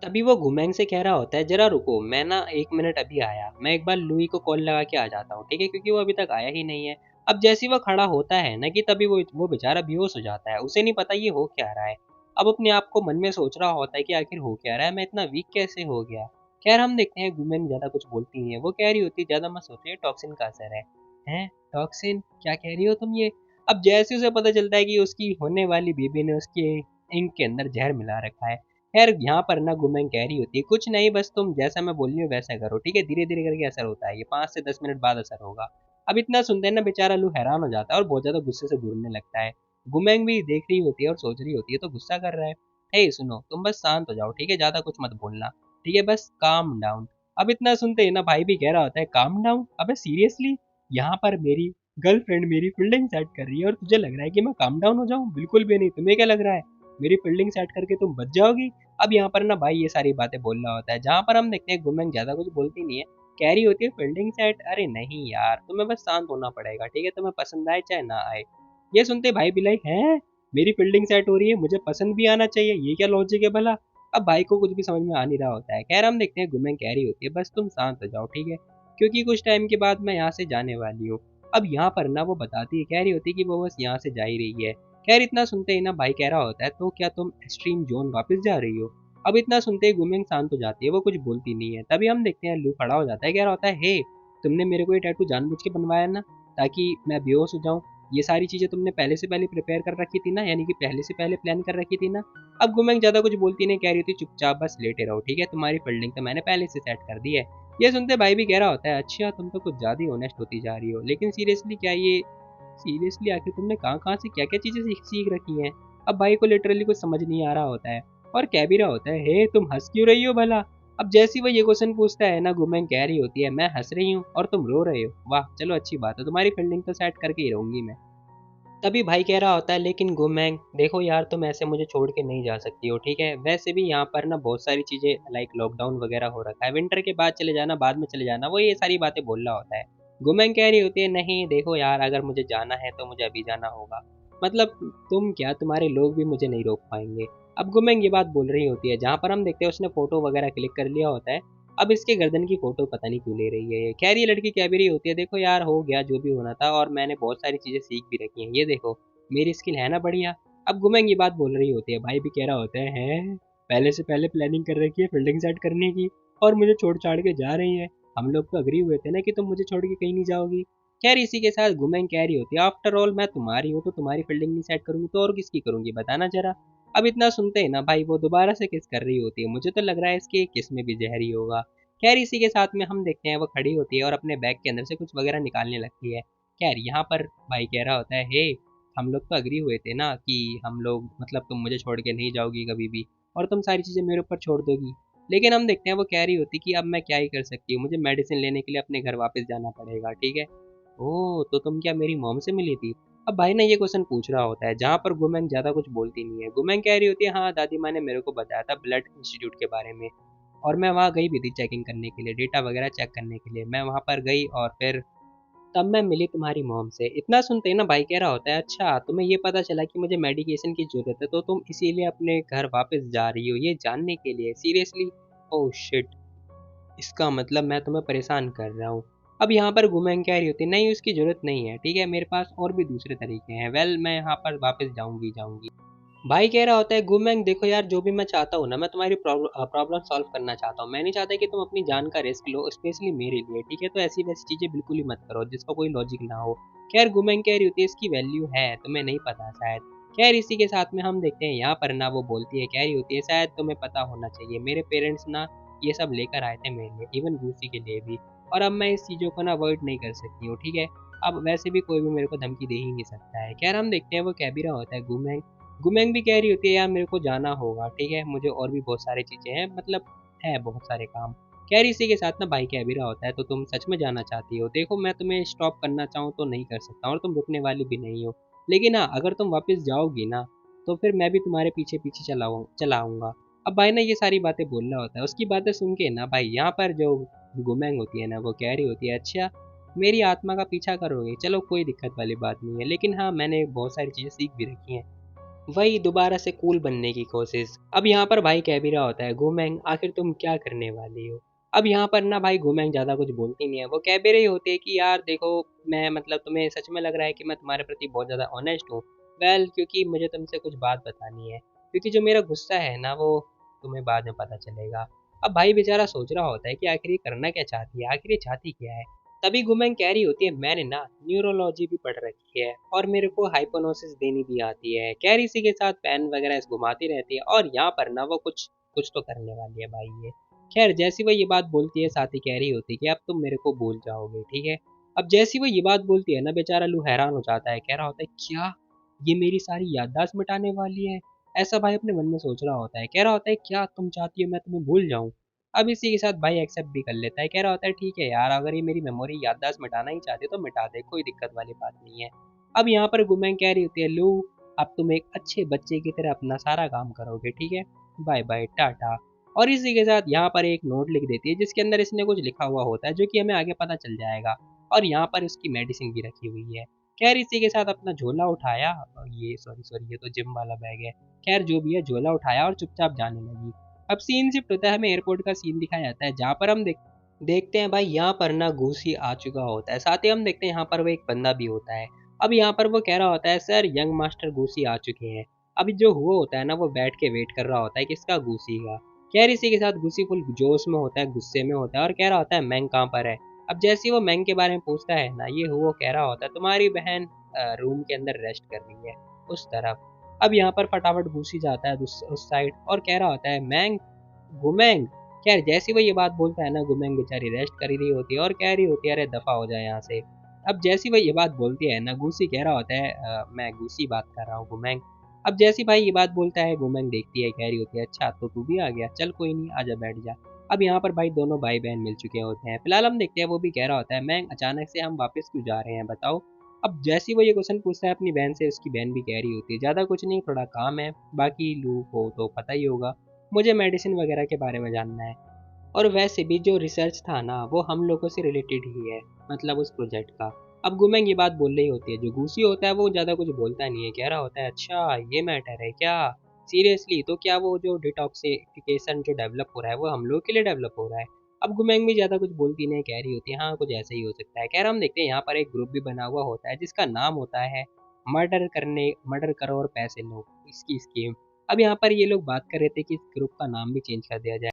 तभी वो गुमैंग से कह रहा होता है, जरा रुको, मैं ना 1 मिनट अभी आया, मैं एक बार लुई को कॉल लगा के आ जाता हूँ, ठीक है, क्योंकि वो अभी तक आया ही नहीं है। अब जैसे ही वो खड़ा होता है ना कि तभी वो बेचारा बेहोश हो जाता है, उसे नहीं पता ये हो क्या रहा है। अब अपने आप को मन में सोच रहा होता है कि आखिर हो क्या रहा है, मैं इतना वीक कैसे हो गया। खैर हम देखते हैं गुमैंग ज्यादा कुछ बोलती नहीं है, वो कह रही होती है ज्यादा मत सोचिए, टॉक्सिन का असर है। हैं? टॉक्सिन? क्या कह रही हो तुम ये? अब जैसे उसे पता चलता है कि उसकी होने वाली बीबी ने उसके इंक के अंदर जहर मिला रखा है। खैर यहाँ पर ना गुमैंग कह रही होती है, कुछ नहीं, बस तुम जैसा मैं बोल रही हूँ वैसा करो, ठीक है, धीरे धीरे करके असर होता है, ये 5 से 10 मिनट बाद असर होगा। अब इतना सुनते हैं ना बेचारा लू हैरान हो जाता है और बहुत ज्यादा गुस्से से घूरने लगता है। गुमैंग भी देख रही होती है और सोच रही होती है तो गुस्सा कर रहा है। हे सुनो, तुम बस शांत हो जाओ, ठीक है, ज्यादा कुछ मत बोलना, ठीक है, बस काम डाउन। अब इतना सुनते ही ना भाई भी कह रहा होता है, काम डाउन? अबे सीरियसली? यहाँ पर मेरी गर्लफ्रेंड मेरी फील्डिंग सेट कर रही है और तुझे लग रहा है कि मैं काम डाउन हो जाऊं? बिल्कुल भी नहीं, तुम्हें क्या लग रहा है मेरी फील्डिंग सेट करके तुम बच जाओगी? अब यहाँ पर ना भाई ये सारी बातें बोल रहा होता है, जहाँ पर हम देखते हैं गुमैंग ज्यादा कुछ बोलती नहीं है, कह रही होती है फील्डिंग सेट, अरे नहीं यार, तुम्हें बस शांत होना पड़ेगा, ठीक है, तुम्हें पसंद आए चाहे ना आए। ये सुनते भाई भी लाइक, है मेरी फील्डिंग सेट हो रही है, मुझे पसंद भी आना चाहिए, ये क्या लॉजिक है भला? अब भाई को कुछ भी समझ में आ नहीं रहा होता है। खैर हम देखते हैं गुमैंग कह रही होती है, बस तुम शांत हो जाओ, ठीक है, क्योंकि कुछ टाइम के बाद मैं यहाँ से जाने वाली हूँ। अब यहाँ पर ना वो बताती है, कह रही होती है कि वो बस यहाँ से जा ही रही है। खैर इतना सुनते ही ना भाई कह रहा होता है, तो क्या तुम एक्सट्रीम जोन वापस जा रही हो? अब इतना सुनते ही गुमिंग शांत हो जाती है, वो कुछ बोलती नहीं है। तभी हम देखते हैं लू खड़ा हो जाता है, कह रहा होता है, हे तुमने मेरे को ये टैटू जानबूझ के बनवाया ना, ताकि मैं बेहोश हो जाऊं? ये सारी चीजें तुमने पहले से पहले प्रिपेयर कर रखी थी ना, यानी कि पहले से पहले प्लान कर रखी थी ना? अब गुमिंग ज्यादा कुछ बोलती नहीं, कह रही थी चुपचाप बस लेटे रहो, ठीक है, तुम्हारी फील्डिंग तो मैंने पहले से सेट कर दी है। ये सुनते भाई भी कह रहा होता है, अच्छा तुम तो कुछ ज्यादा ही ऑनेस्ट होती जा रही हो, लेकिन सीरियसली क्या ये, सीरियसली आखिर तुमने कहाँ कहाँ से क्या क्या चीजें सीख सीख रखी हैं? अब भाई को लिटरली कुछ समझ नहीं आ रहा होता है और कह भी रहा होता है, हे तुम हंस क्यों रही हो भला? अब जैसे ही वो ये क्वेश्चन पूछता है ना, गुमैंग कह रही होती है, मैं हंस रही हूँ और तुम रो रहे हो, वाह चलो अच्छी बात है, तुम्हारी फील्डिंग तो सेट करके ही रहूंगी मैं। तभी भाई कह रहा होता है, लेकिन गुमैंग देखो यार, तुम ऐसे मुझे छोड़ के नहीं जा सकती हो, ठीक है, वैसे भी यहाँ पर ना बहुत सारी चीजें लाइक लॉकडाउन वगैरह हो रखा है, विंटर के बाद चले जाना, बाद में चले जाना, वो ये सारी बातें बोल रहा होता है। गुमैंग कह रही होती है, नहीं देखो यार, अगर मुझे जाना है तो मुझे अभी जाना होगा, मतलब तुम क्या, तुम्हारे लोग भी मुझे नहीं रोक पाएंगे। अब गुमैंग ये बात बोल रही होती है, जहाँ पर हम देखते हैं उसने फोटो वगैरह क्लिक कर लिया होता है। अब इसके गर्दन की फोटो पता नहीं क्यों ले रही है ये। खैर ये लड़की कह भी रही होती है, देखो यार हो गया जो भी होना था, और मैंने बहुत सारी चीजें सीख भी रखी हैं, ये देखो मेरी स्किल है ना बढ़िया। अब गुमैंग ये बात बोल रही होती है, भाई भी कह रहा होता है, हैं पहले से पहले प्लानिंग कर रखी है फील्डिंग सेट करने की और मुझे छोड़ छाड़ के जा रही है? हम लोग तो अग्री हुए थे ना कि तुम मुझे छोड़ के कहीं नहीं जाओगी। खैर इसी के साथ गुमैंग कह रही होती है, आफ्टर ऑल मैं तुम्हारी हूँ, तो तुम्हारी फील्डिंग नहीं सेट करूंगी तो और किसकी करूंगी, बताना जरा। अब इतना सुनते हैं ना भाई वो दोबारा से किस कर रही होती है, मुझे तो लग रहा है इसके किस में भी जहर ही होगा। खैर इसी के साथ में हम देखते हैं वो खड़ी होती है और अपने बैग के अंदर से कुछ वगैरह निकालने लगती है। खैर यहाँ पर भाई कह रहा होता है, हे हम लोग तो अग्री हुए थे ना कि हम लोग, मतलब तुम मुझे छोड़ के नहीं जाओगी कभी भी और तुम सारी चीज़ें मेरे ऊपर छोड़ दोगी। लेकिन हम देखते हैं वो कह रही होती कि अब मैं क्या ही कर सकती हूँ, मुझे मेडिसिन लेने के लिए अपने घर वापस जाना पड़ेगा, ठीक है। ओह तो तुम क्या मेरी मॉम से मिली थी? अब भाई ने ये क्वेश्चन पूछ रहा होता है, जहाँ पर गुमैंग ज़्यादा कुछ बोलती नहीं है। गुमैंग कह रही होती है, हाँ दादी माँ ने मेरे को बताया था ब्लड इंस्टीट्यूट के बारे में, और मैं वहाँ गई भी थी चेकिंग करने के लिए, डेटा वगैरह चेक करने के लिए, मैं वहाँ पर गई और फिर तब मैं मिली तुम्हारी मॉम से। इतना सुनते ही ना भाई कह रहा होता है, अच्छा तुम्हें ये पता चला कि मुझे मेडिकेशन की ज़रूरत है, तो तुम इसीलिए अपने घर वापस जा रही हो ये जानने के लिए? सीरियसली? ओह शिट, इसका मतलब मैं तुम्हें परेशान कर रहा हूँ। अब यहाँ पर गुमैंग कह रही होती है, नहीं उसकी ज़रूरत नहीं है, ठीक है, मेरे पास और भी दूसरे तरीके हैं, वेल मैं यहाँ पर वापस जाऊँगी जाऊँगी। भाई कह रहा होता है, गुमैंग देखो यार, जो भी मैं चाहता हूँ ना, मैं तुम्हारी प्रॉब्लम सॉल्व करना चाहता हूँ, मैं नहीं चाहता कि तुम अपनी जान का रिस्क लो स्पेशली मेरे लिए, ठीक है, तो ऐसी वैसी चीज़ें बिल्कुल ही मत करो जिसका कोई लॉजिक ना हो। खैर गुमैंग कह रही होती है, इसकी वैल्यू है तुम्हें नहीं पता शायद। खैर इसी के साथ में हम देखते हैं यहाँ पर ना वो बोलती है, कह रही होती है, शायद तुम्हें पता होना चाहिए, मेरे पेरेंट्स ना ये सब लेकर आए थे मेरे लिए, इवन रूसी के लिए भी, और अब मैं इस चीज़ों को ना अवॉइड नहीं कर सकती हूँ, ठीक है। अब वैसे भी कोई भी मेरे को धमकी दे ही नहीं सकता है। खैर हम देखते हैं वो कह भी रहा होता है, गुमैंग गुमैंग भी कह रही होती है, यार मेरे को जाना होगा, ठीक है, मुझे और भी बहुत सारी चीज़ें हैं, मतलब है बहुत सारे काम। खैर इसी के साथ ना भाई कह भी रहा होता है, तो तुम सच में जाना चाहती हो? देखो मैं तुम्हें स्टॉप करना चाहूँ तो नहीं कर सकता और तुम रुकने वाली भी नहीं हो, लेकिन हाँ अगर तुम वापस जाओगी ना तो फिर मैं भी तुम्हारे पीछे पीछे चलाऊंगा। अब भाई ना ये सारी बातें बोल रहा होता है, उसकी बातें सुन के ना भाई यहाँ पर जो गुमैंग होती है ना, वो कह रही होती है, अच्छा मेरी आत्मा का पीछा करोगे, चलो कोई दिक्कत वाली बात नहीं है, लेकिन हाँ मैंने बहुत सारी चीज़ें सीख भी रखी हैं। वही दोबारा से कूल बनने की कोशिश। अब यहाँ पर भाई कह भी रहा होता है, घूमेंग आखिर तुम क्या करने वाली हो? अब यहाँ पर ना भाई घूमेंग ज़्यादा कुछ बोलती नहीं है, वो कह भी रही होती है कि यार देखो, मैं मतलब तुम्हें सच में लग रहा है कि मैं तुम्हारे प्रति बहुत ज़्यादा ऑनेस्ट हूँ। वेल, क्योंकि मुझे तुमसे कुछ बात बतानी है, क्योंकि जो मेरा गुस्सा है ना वो तुम्हें बाद में पता चलेगा। अब भाई बेचारा सोच रहा होता है कि आखिर ये करना क्या चाहती है, आखिर ये चाहती क्या है। तभी घुमेंग कह रही होती है, मैंने ना न्यूरोलॉजी भी पढ़ रखी है और मेरे को हाइपोनोसिस देनी भी आती है। कैरी इसी के साथ पेन वगैरह ऐसे घुमाती रहती है और यहाँ पर ना वो कुछ कुछ तो करने वाली है भाई ये। खैर जैसी वो ये बात बोलती है, साथ ही कह रही होती है कि अब तुम मेरे को भूल जाओगे, ठीक है। अब जैसी वो ये बात बोलती है ना, बेचारा लू हैरान हो जाता है, कह रहा होता है क्या ये मेरी सारी याददाश्त मिटाने वाली है? ऐसा भाई अपने मन में सोच रहा होता है, कह रहा होता है क्या तुम चाहती हो मैं तुम्हें भूल जाऊं? अब इसी के साथ भाई एक्सेप्ट भी कर लेता है, कह रहा होता है ठीक है यार, अगर ये मेरी मेमोरी याददाश्त मिटाना ही चाहते तो मिटा दे, कोई दिक्कत वाली बात नहीं है। अब यहाँ पर गुमैंग कह रही होती है, लो अब तुम एक अच्छे बच्चे की तरह अपना सारा काम करोगे, ठीक है, बाय बाय टाटा। और इसी के साथ यहाँ पर एक नोट लिख देती है जिसके अंदर इसने कुछ लिखा हुआ होता है जो कि हमें आगे पता चल जाएगा। और यहाँ पर उसकी मेडिसिन भी रखी हुई है। खैर इसी के साथ अपना झोला उठाया, ये सॉरी सॉरी ये तो जिम वाला बैग है। खैर जो भी है, झोला उठाया और चुपचाप जाने लगी। अब सीन शिफ्ट होता है, हमें एयरपोर्ट का सीन दिखाया जाता है जहाँ पर हम देखते हैं भाई यहाँ पर ना घूसी आ चुका होता है, साथ ही हम देखते हैं यहाँ पर वो एक बंदा भी होता है। अब यहाँ पर वो कह रहा होता है, सर यंग मास्टर घूसी आ चुके हैं। अभी जो हुआ होता है ना, वो बैठ के वेट कर रहा होता है किसका, घूसी का। खैर इसी के साथ घूसी फुल जोश में होता है, गुस्से में होता है और कह रहा होता है मैंग कहाँ पर है। अब जैसे ही वो मैंग के बारे में पूछता है ना, ये हुआ कह रहा होता है तुम्हारी बहन रूम के अंदर रेस्ट कर रही है उस तरफ। अब यहाँ पर फटाफट घुसी जाता है उस साइड और कह रहा होता है मैंग, गुमेंग। खैर जैसी वो ये बात बोलता है ना, गुमेंग बेचारी रेस्ट कर ही रही होती है और कह रही होती है अरे दफा हो जाए यहाँ से। अब जैसी वो ये बात बोलती है ना, गूसी कह रहा होता है मैं गूसी बात कर रहा हूँ गुमेंग। अब जैसी भाई ये बात बोलता है, गुमेंग देखती है, कह रही होती है अच्छा तो तू भी आ गया, चल कोई नहीं आजा बैठ जा। अब यहाँ पर भाई दोनों भाई बहन मिल चुके होते हैं। फिलहाल हम देखते हैं, वो भी कह रहा होता है मैं अचानक से हम वापस क्यों जा रहे हैं बताओ। अब जैसी वो ये क्वेश्चन पूछता है अपनी बहन से, उसकी बहन भी कह रही होती है ज़्यादा कुछ नहीं, थोड़ा काम है, बाकी लू को तो पता ही होगा, मुझे मेडिसिन वगैरह के बारे में जानना है। और वैसे भी जो रिसर्च था ना वो हम लोगों से रिलेटेड ही है, मतलब उस प्रोजेक्ट का। अब गुमेंग ये बात बोल रही होती है, जो घूसी होता है वो ज़्यादा कुछ बोलता नहीं है, कह रहा होता है अच्छा ये मैटर है क्या, सीरियसली तो क्या वो जो डिटॉक्सिफिकेशन जो डेवलप हो रहा है वो हम लोग के लिए डेवलप हो रहा है। अब गुमेंग भी ज़्यादा कुछ बोलती नहीं, कह रही होती है हाँ कुछ ऐसा ही हो सकता है। कह रहा हम देखते हैं यहाँ पर एक ग्रुप भी बना हुआ होता है जिसका नाम होता है मर्डर करो और पैसे लो, इसकी स्कीम। अब यहाँ पर ये लोग बात कर रहे थे कि इस ग्रुप का नाम भी चेंज कर दिया जाए।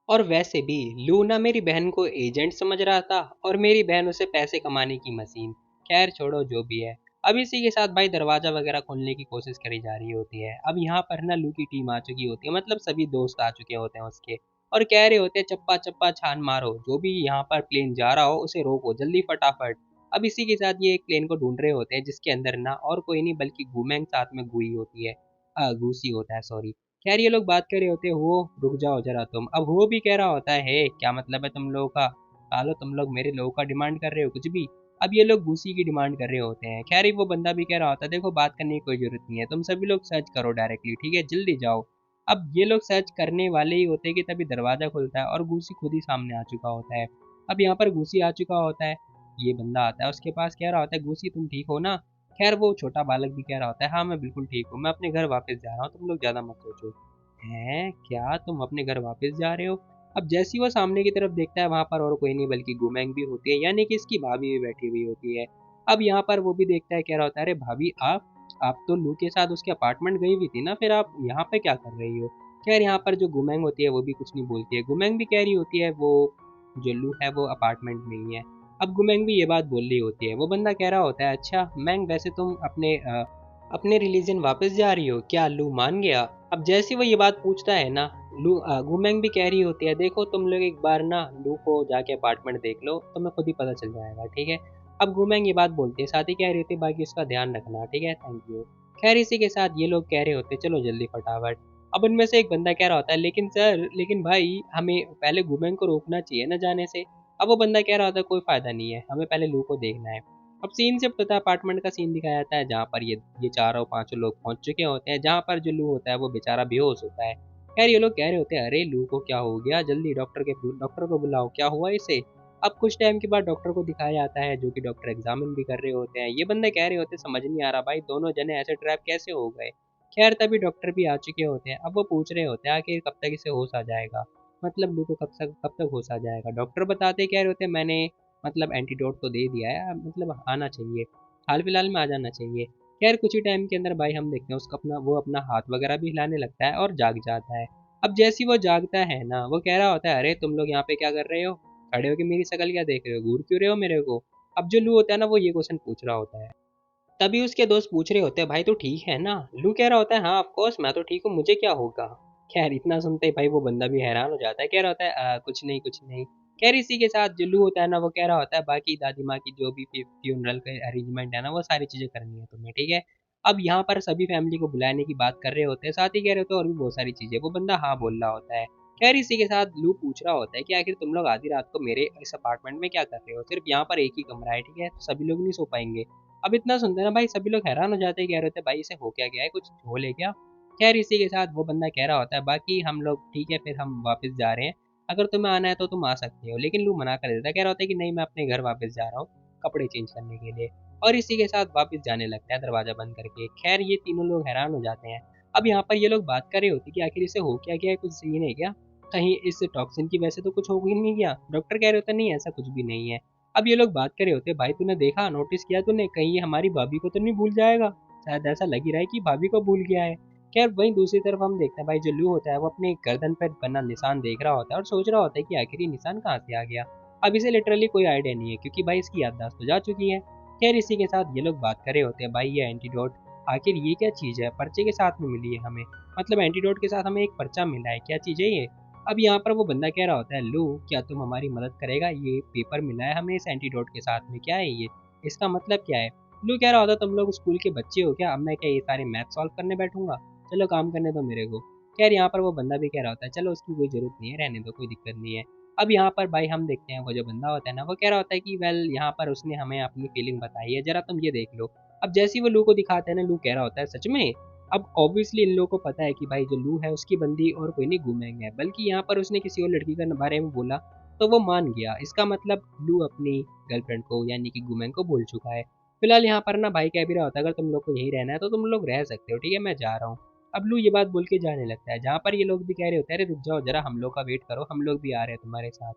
और वैसे भी लूना मेरी बहन को एजेंट समझ रहा था और मेरी बहन उसे पैसे कमाने की मशीन। खैर छोड़ो जो भी है। अब इसी के साथ भाई दरवाजा वगैरह खोलने की कोशिश करी जा रही होती है। अब यहाँ पर ना लू की टीम आ चुकी होती है, मतलब सभी दोस्त आ चुके होते हैं उसके। और कह रहे होते हैं चप्पा चप्पा छान मारो, जो भी यहाँ पर प्लेन जा रहा हो उसे रोको जल्दी फटाफट। अब इसी के साथ ये एक प्लेन को ढूंढ रहे होते हैं जिसके अंदर ना और कोई नहीं बल्कि गुमेंग साथ में गुई होती है, घूसी होता है सॉरी। खैर ये लोग बात कर रहे होते हैं, हो रुक जाओ जरा तुम। अब वो भी कह रहा होता है, "हे, क्या मतलब है तुम लोगों का, सालो तुम लोग मेरे लोगों का डिमांड कर रहे हो कुछ भी।" अब ये लोग घूसी की डिमांड कर रहे होते हैं। खैर वो बंदा भी कह रहा होता है, देखो बात करने की कोई जरूरत नहीं है, तुम सभी लोग सर्च करो डायरेक्टली, ठीक है, जल्दी जाओ। अब ये लोग सर्च करने वाले ही होते हैं कि तभी दरवाजा खुलता है और घूसी खुद ही सामने आ चुका होता है। अब यहाँ पर घूसी आ चुका होता है, ये बंदा आता है उसके पास, कह रहा होता है घूसी तुम ठीक हो ना। खैर वो छोटा बालक भी कह रहा होता है हाँ मैं बिल्कुल ठीक हूँ, मैं अपने घर वापस जा रहा हूँ, तुम लोग ज़्यादा मत सोचो। हैं क्या तुम अपने घर वापस जा रहे हो? अब जैसे ही वो सामने की तरफ देखता है, वहां पर और कोई नहीं बल्कि गुमैंग भी होती है, यानी कि इसकी भाभी भी बैठी हुई होती है। अब यहाँ पर वो भी देखता है, कह रहा होता है अरे भाभी आप तो लू के साथ उसके अपार्टमेंट गई हुई थी ना, फिर आप यहाँ पे क्या कर रही हो? खैर यहाँ पर जो गुमैंग होती है वो भी कुछ नहीं बोलती है, गुमैंग भी कह रही होती है वो जो लू है वो अपार्टमेंट में ही है। अब गुमैंग भी ये बात बोल रही होती है, वो बंदा कह रहा होता है अच्छा मैंग वैसे तुम अपने रिलीजन वापस जा रही हो क्या, लू मान गया। अब जैसे वो ये बात पूछता है ना, गुमेंग भी कह रही होती है देखो तुम लोग एक बार ना लू को जाके अपार्टमेंट देख लो, तुम्हें खुद ही पता चल जाएगा, ठीक है। अब गुमेंग ये बात बोलती है, साथ ही कह रही होती है बाकी उसका ध्यान रखना, ठीक है, थैंक यू। खैर इसी के साथ ये लोग कह रहे होते हैं चलो जल्दी फटाफट। अब उनमें से एक बंदा कह रहा होता है लेकिन सर, लेकिन भाई हमें पहले गुमेंग को रोकना चाहिए ना जाने से। अब वो बंदा कह रहा होता है कोई फायदा नहीं है, हमें पहले लू को देखना है। अब सीन शिफ्ट होता है, अपार्टमेंट का सीन दिखाया जाता है जहाँ पर ये चारों पांचों लोग पहुंच चुके होते हैं, जहाँ पर जो लू होता है वो बेचारा बेहोश होता है। खैर ये लोग कह रहे होते हैं अरे लू को क्या हो गया, जल्दी डॉक्टर को बुलाओ, क्या हुआ इसे। अब कुछ टाइम के बाद डॉक्टर को दिखाया जाता है जो कि डॉक्टर एग्जामिन भी कर रहे होते हैं। ये बंदे कह रहे होते हैं समझ नहीं आ रहा भाई दोनों जने ऐसे ट्रैप कैसे हो गए। खैर तभी डॉक्टर भी आ चुके होते हैं। अब वो पूछ रहे होते हैं आखिर कब तक इसे होश आ जाएगा, मतलब लू को कब तक होश आ जाएगा। डॉक्टर बताते कह रहे होते हैं मैंने मतलब एंटीडोट तो दे दिया है, मतलब आना चाहिए, हाल फिलहाल में आ जाना चाहिए। खैर कुछ ही टाइम के अंदर भाई हम देखते हैं उसका वो अपना हाथ वगैरह भी हिलाने लगता है और जाग जाता है। अब जैसे ही वो जागता है ना, वो कह रहा होता है अरे तुम लोग यहाँ पे क्या कर रहे हो, खड़े होके मेरी शक्ल क्या देख रहे हो, घूर क्यों रहे हो मेरे को। अब जो लू होता है ना वो ये क्वेश्चन पूछ रहा होता है। तभी उसके दोस्त पूछ रहे होते हैं भाई तो ठीक है ना। लू कह रहा होता है हाँ ऑफ कोर्स मैं तो ठीक हूँ, मुझे क्या होगा। खैर इतना सुनते ही भाई वो बंदा भी हैरान हो जाता है, कह रहा होता है कुछ नहीं कुछ नहीं। खैर इसी के साथ जो लू होता है ना वो कह रहा होता है बाकी दादी माँ की जो भी फ्यूनरल का अरेंजमेंट है ना वो सारी चीजें करनी है तुम्हें, ठीक है। अब यहाँ पर सभी फैमिली को बुलाने की बात कर रहे होते हैं, साथ ही कह रहे होते हैं और भी बहुत सारी चीजें, वो बंदा हाँ बोल रहा होता है। खैर इसी के साथ लू पूछ रहा होता है कि आखिर तुम लोग आधी रात को मेरे इस अपार्टमेंट में क्या कर रहे हो, सिर्फ यहाँ पर एक ही कमरा है, ठीक है, तो सभी लोग नहीं सो पाएंगे। अब इतना सुनते हैं ना भाई सभी लोग हैरान हो जाते हैं, कह रहे होते हैं भाई इसे हो क्या गया है, कुछ हो ले क्या। खैर इसी के साथ वो बंदा कह रहा होता है बाकी हम लोग ठीक है फिर हम वापस जा रहे हैं, अगर तुम्हें आना है तो तुम आ सकते हो। लेकिन लू मना कर देता है, कह रहा होता है कि नहीं मैं अपने घर वापस जा रहा हूँ कपड़े चेंज करने के लिए। और इसी के साथ वापस जाने लगता है दरवाजा बंद करके। खैर ये तीनों लोग हैरान हो जाते हैं। अब यहाँ पर ये लोग बात कर रहे होते हैं कि आखिर इसे हो क्या गया है, कुछ सीन है क्या, कहीं इस टॉक्सिन की वजह से तो कुछ हो ही नहीं गया। डॉक्टर कह रहे होते हैं नहीं ऐसा कुछ भी नहीं है। अब ये लोग बात कर रहे होते हैं भाई तूने देखा नोटिस किया तूने कहीं ये हमारी भाभी को तो नहीं भूल जाएगा, शायद ऐसा लग ही रहा है कि भाभी को भूल गया है। खैर वहीं दूसरी तरफ हम देखते हैं भाई जो लू होता है वो अपने गर्दन पर बना निशान देख रहा होता है और सोच रहा होता है कि आखिर ये निशान कहाँ से आ गया। अब इसे लिटरली कोई आइडिया नहीं है क्योंकि भाई इसकी याददाश्त तो जा चुकी है। खैर इसी के साथ ये लोग बात कर रहे होते हैं भाई ये एंटीडोट आखिर ये क्या चीज़ है, पर्चे के साथ में मिली है हमें, मतलब एंटीडोट के साथ हमें एक पर्चा मिला है, क्या चीज़ है ये। अब यहाँ पर वो बंदा कह रहा होता है लू क्या तुम हमारी मदद करेगा, ये पेपर मिला है हमें इस एंटीडोट के साथ में, क्या है ये, इसका मतलब क्या है। लू कह रहा होता तुम लोग स्कूल के बच्चे हो क्या, अब मैं क्या ये सारे मैथ सॉल्व करने बैठूंगा, चलो काम करने दो मेरे को। खैर यहाँ पर वो बंदा भी कह रहा होता है चलो उसकी कोई जरूरत नहीं है, रहने दो कोई दिक्कत नहीं है। अब यहाँ पर भाई हम देखते हैं वो जो बंदा होता है ना वो कह रहा होता है कि वेल यहाँ पर उसने हमें अपनी फीलिंग बताई है, जरा तुम ये देख लो। अब जैसे ही वो लू को दिखाते हैं ना लू कह रहा होता है सच में। अब ऑब्वियसली इन लोगों को पता है कि भाई जो लू है उसकी बंदी और कोई नहीं गुमेंग है, बल्कि यहाँ पर उसने किसी और लड़की के बारे में बोला तो वो मान गया, इसका मतलब लू अपनी गर्लफ्रेंड को यानी कि गुमेंग को भूल चुका है। फिलहाल यहाँ पर ना भाई कह भी रहा होता है अगर तुम लोग को यहीं रहना है तो तुम लोग रह सकते हो, ठीक है मैं जा रहा हूँ। अब लू ये बात बोल के जाने लगता है, जहाँ पर ये लोग भी कह रहे होते हैं अरे रुक जाओ जरा हम लोग का वेट करो, हम लोग भी आ रहे हैं तुम्हारे साथ।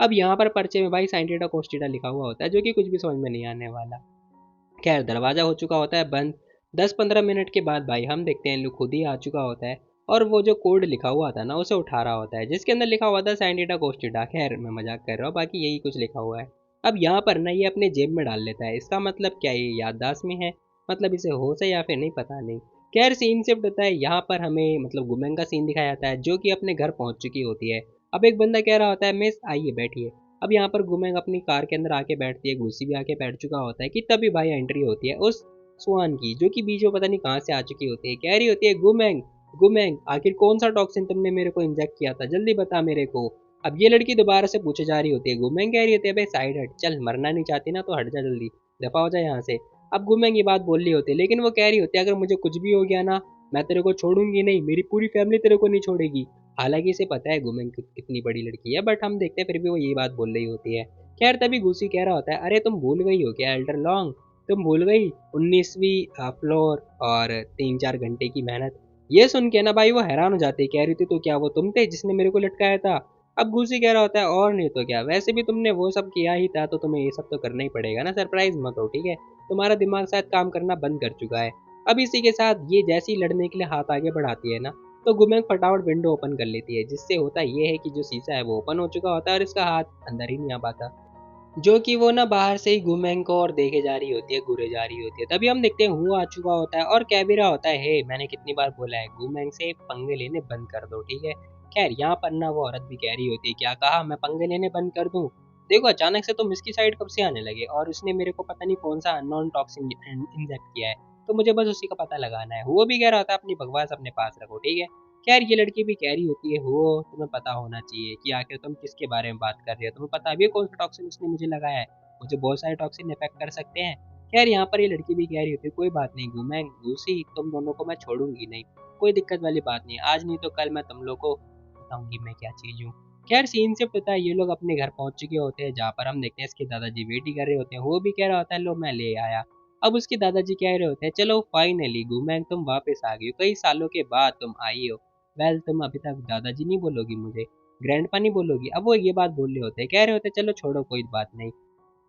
अब यहाँ पर पर्चे में भाई साइंटिडा कोस्टिडा लिखा हुआ होता है जो कि कुछ भी समझ में नहीं आने वाला। खैर दरवाजा हो चुका होता है बंद। 10-15 मिनट के बाद भाई हम देखते हैं लू खुद ही आ चुका होता है और वो जो कोड लिखा हुआ था ना उसे उठा रहा होता है जिसके अंदर लिखा हुआ था सैंडिटा कोस्टिडा। खैर मैं मजाक कर रहा हूँ, बाकी यही कुछ लिखा हुआ है। अब यहाँ पर ना ये अपने जेब में डाल लेता है, इसका मतलब क्या ये याददाश्त में है, मतलब इसे होश है या फिर नहीं पता नहीं। खैर सीन शिफ्ट होता है, यहाँ पर हमें मतलब गुमेंग का सीन दिखाया जाता है जो कि अपने घर पहुंच चुकी होती है। अब एक बंदा कह रहा होता है मिस आइए बैठिए। अब यहाँ पर गुमेंग अपनी कार के अंदर आके बैठती है, गुस्सी भी आके बैठ चुका होता है कि तभी भाई एंट्री होती है उस स्वान की जो कि बीच में पता नहीं कहाँ से आ चुकी होती है, कह रही होती है गुमेंग गुमेंग आखिर कौन सा टॉक्सिन तुमने मेरे को इंजेक्ट किया था, जल्दी बता मेरे को। अब ये लड़की दोबारा से पूछे जा रही होती है, गुमेंग कह रही होती है भाई साइड हट, चल मरना नहीं चाहती ना तो हट जा जल्दी, दफा हो जाए यहाँ से। अब गुमेंग ये बात बोल रही होती है लेकिन वो कह रही होती है अगर मुझे कुछ भी हो गया ना मैं तेरे को छोड़ूंगी नहीं, मेरी पूरी फैमिली तेरे को नहीं छोड़ेगी। हालांकि इसे पता है गुमेंग कितनी बड़ी लड़की है बट हम देखते हैं फिर भी वो यही बात बोल रही होती है। खैर तभी गुस्सी कह रहा होता है अरे तुम भूल गई हो क्या एल्डर लॉन्ग, तुम भूल गई 19वीं फ्लोर और 3-4 घंटे की मेहनत। ये सुन के ना भाई वो हैरान हो जाती है, कह रही थी तो क्या वो तुम थे जिसने मेरे को लटकाया था। अब गुस्सी कह रहा होता है और नहीं तो क्या, वैसे भी तुमने वो सब किया ही था तो तुम्हें ये सब तो करना ही पड़ेगा ना, सरप्राइज मत हो ठीक है, तुम्हारा दिमाग शायद काम करना बंद कर चुका है। अब इसी के साथ ये जैसे ही लड़ने के लिए हाथ आगे बढ़ाती है ना तो गुमेंग फटाफट विंडो ओपन कर लेती है, जिससे होता ये है कि जो शीशा है वो ओपन हो चुका होता है और इसका हाथ अंदर ही नहीं आ पाता, जो कि वो ना बाहर से ही गुमेंग को और देखे जा रही होती है, घूरे जा रही होती है। तभी हम देखते हैं हु आ चुका होता है और कह भी रहा होता है हे मैंने कितनी बार बोला है गुमेंग से पंगे लेने बंद कर दो, ठीक है। खैर यहाँ पर ना वो औरत भी कह रही होती है क्या कहा मैं पंगे लेने बंद कर दूं, देखो अचानक से तुम इसकी साइड कब से आने लगे और उसने मेरे को पता नहीं कौन सा अननोन टॉक्सिन इंजेक्ट किया है, तो मुझे बस उसी का पता लगाना है। वो भी कह रहा था अपनी बकवास अपने पास रखो, ठीक है। खैर ये लड़की भी कह रही होती है हो तुम्हें पता होना चाहिए कि आखिर तुम किसके बारे में बात कर रहे हो, तुम्हें पता भी है कौन सा टॉक्सिन उसने मुझे लगाया है, मुझे बहुत सारे टॉक्सिन इफेक्ट कर सकते हैं। खैर यहाँ पर ये लड़की भी कह रही होती है कोई बात नहीं मैं घूसी तुम दोनों को मैं छोड़ूंगी नहीं, कोई दिक्कत वाली बात नहीं, आज नहीं तो कल मैं तुम लोग को बताऊंगी मैं क्या चीज हूँ। खैर सीन से पता है ये लोग अपने घर पहुंच चुके होते हैं जहाँ पर हम देखते हैं इसके दादाजी वेट ही कर रहे होते हैं, वो भी कह रहा होता है लो मैं ले आया। अब उसके दादाजी कह रहे होते हैं चलो फाइनली गुमैंग तुम वापस आ गई हो, कई सालों के बाद तुम आई हो। वेल तुम अभी तक दादाजी नहीं बोलोगी मुझे, ग्रैंडपा नहीं बोलोगी। अब वो ये बात बोल रहे होते हैं, कह रहे होते हैं चलो छोड़ो कोई बात नहीं।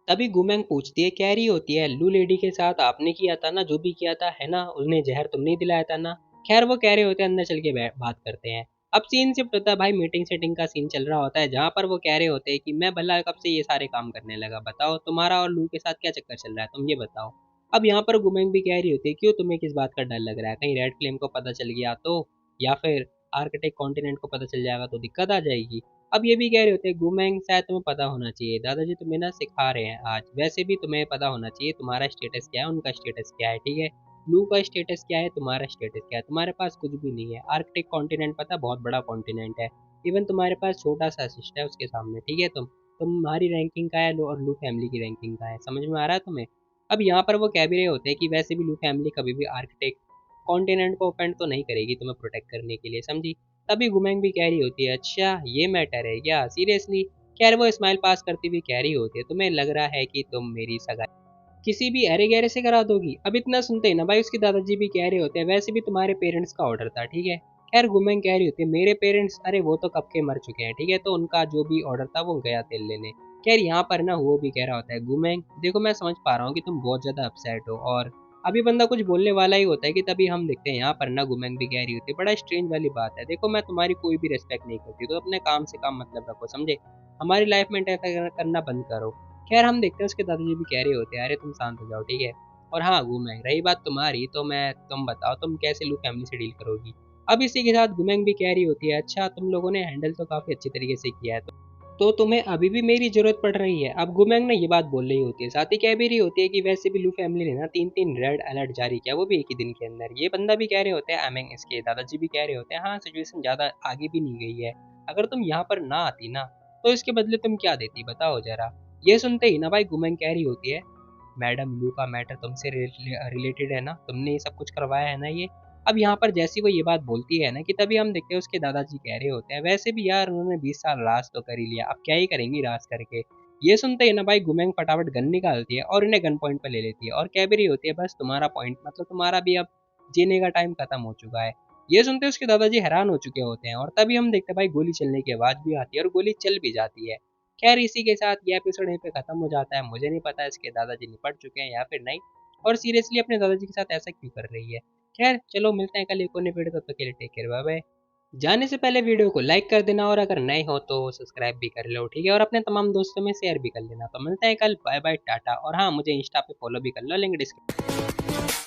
तभी गुमैंग पूछती है, कह रही होती है लू लेडी के साथ आपने किया था ना जो भी किया था, है ना, उन्हें जहर तुमने ही दिलाया था ना। खैर वो कह रहे होते हैं अंदर चल के बात करते हैं। अब सीन शिफ्ट होता है भाई, मीटिंग सेटिंग का सीन चल रहा होता है, जहाँ पर वो कह रहे होते हैं कि मैं भला कब से ये सारे काम करने लगा, बताओ तुम्हारा और लू के साथ क्या चक्कर चल रहा है, तुम ये बताओ। अब यहाँ पर गुमैंग भी कह रही होती है, क्यों तुम्हें किस बात का डर लग रहा है, कहीं रेड फ्लेम को पता चल गया तो, या फिर आर्कटिक कॉन्टिनेंट को पता चल जाएगा तो दिक्कत आ जाएगी। अब ये भी कह रहे होते हैं, गुमैंग शायद तुम्हें पता होना चाहिए, दादाजी तुम्हें ना सिखा रहे हैं आज, वैसे भी तुम्हें पता होना चाहिए तुम्हारा स्टेटस क्या है, उनका स्टेटस क्या है, ठीक है। ब्लू का स्टेटस क्या है, तुम्हारा स्टेटस क्या है, तुम्हारे पास कुछ भी नहीं है। आर्कटिक कॉन्टिनेंट पता बहुत बड़ा कॉन्टिनेंट है, इवन तुम्हारे पास छोटा सा असिस्ट है उसके सामने, ठीक है। तुम्हारी रैंकिंग का है और लू फैमिली की रैंकिंग का है, समझ में आ रहा है तुम्हें। अब यहाँ पर वो कह भी रहे होते हैं कि वैसे भी लू फैमिली कभी भी आर्कटिक कॉन्टिनेंट को ओपन तो नहीं करेगी तुम्हें प्रोटेक्ट करने के लिए, समझी। तभी गुमैंग भी कह रही होती है, अच्छा ये मैटर है क्या, सीरियसली। खैर वो स्माइल पास करती हुई कह रही होती है, तुम्हें लग रहा है कि तुम मेरी सगाई किसी भी अरे गहरे से करा दोगी। अब इतना सुनते ही ना भाई उसके दादाजी भी कह रहे होते हैं, वैसे भी तुम्हारे पेरेंट्स का ऑर्डर था, ठीक है। खैर गुमैंग कह रही होती है, मेरे पेरेंट्स, अरे वो तो कब के मर चुके हैं, ठीक है, तो उनका जो भी ऑर्डर था वो गया तेल लेने। खैर यहाँ पर ना वो भी कह रहा होता है, गुमैंग देखो मैं समझ पा रहा हूँ कि तुम बहुत ज्यादा अपसेट हो, और अभी बंदा कुछ बोलने वाला ही होता है कि तभी हम देखते हैं यहाँ पर ना गुमैंग भी कह रही होती है, बड़ा स्ट्रेंज वाली बात है, देखो मैं तुम्हारी कोई भी रिस्पेक्ट नहीं करती, तो अपने काम से काम मतलब रखो, समझे, हमारी लाइफ में इंटरफेयर करना बंद करो। खैर हम देखते हैं उसके दादाजी भी कह रहे होते हैं, अरे तुम शांत हो जाओ, ठीक है। और हाँ गुमैंग, रही बात तुम्हारी, तो मैं तुम बताओ तुम कैसे लू फैमिली से डील करोगी। अब इसी के साथ गुमैंग भी कह रही होती है, अच्छा तुम लोगों ने हैंडल तो काफी अच्छी तरीके से किया है, तो तुम्हें अभी भी मेरी जरूरत पड़ रही है। अब गुमैंग ने ये बात बोल रही होती है, साथ ही कह भी रही होती है कि वैसे भी लू फैमिली ने ना 3-3 रेड अलर्ट जारी किया, वो भी एक ही दिन के अंदर। ये बंदा भी कह रहे होते हैं, आई मीन इसके दादाजी भी कह रहे होते हैं, हाँ सिचुएशन ज्यादा आगे भी नहीं गई है, अगर तुम यहाँ पर ना आती ना तो इसके बदले तुम क्या देती बताओ जरा। ये सुनते ही ना भाई गुमैंग कह रही होती है, मैडम लू का मैटर तुमसे रिलेटेड है ना, तुमने ये सब कुछ करवाया है ना ये। अब यहाँ पर जैसी वो ये बात बोलती है ना कि तभी हम देखते हैं उसके दादाजी कह रहे होते हैं, वैसे भी यार उन्होंने 20 साल राज तो कर ही लिया, अब क्या ही करेंगी राज करके। ये सुनते ही ना भाई गुमैंग फटाफट गन निकालती है और इन्हें गन पॉइंट पे ले लेती है, और कह भी रही होती है बस तुम्हारा पॉइंट मतलब तुम्हारा भी अब जीने का टाइम खत्म हो चुका है। ये सुनते उसके दादाजी हैरान हो चुके होते हैं, और तभी हम देखते हैं भाई गोली चलने की आवाज भी आती है और गोली चल भी जाती है। खैर इसी के साथ ये एपिसोड यहीं पे खत्म हो जाता है, मुझे नहीं पता इसके दादाजी निपट चुके हैं या फिर नहीं, और सीरियसली अपने दादाजी के साथ ऐसा क्यों कर रही है। खैर चलो मिलते हैं कल एक और नए वीडियो, तब तक के लिए टेक केयर, बाय बाय। जाने से पहले वीडियो को लाइक कर देना, और अगर नए हो तो सब्सक्राइब भी कर लो, ठीक है, और अपने तमाम दोस्तों में शेयर भी कर लेना। तो मिलते हैं कल, बाय बाय टाटा, और हाँ मुझे इंस्टा पे फॉलो भी कर लो, लिंक डिस्क्रिप्शन।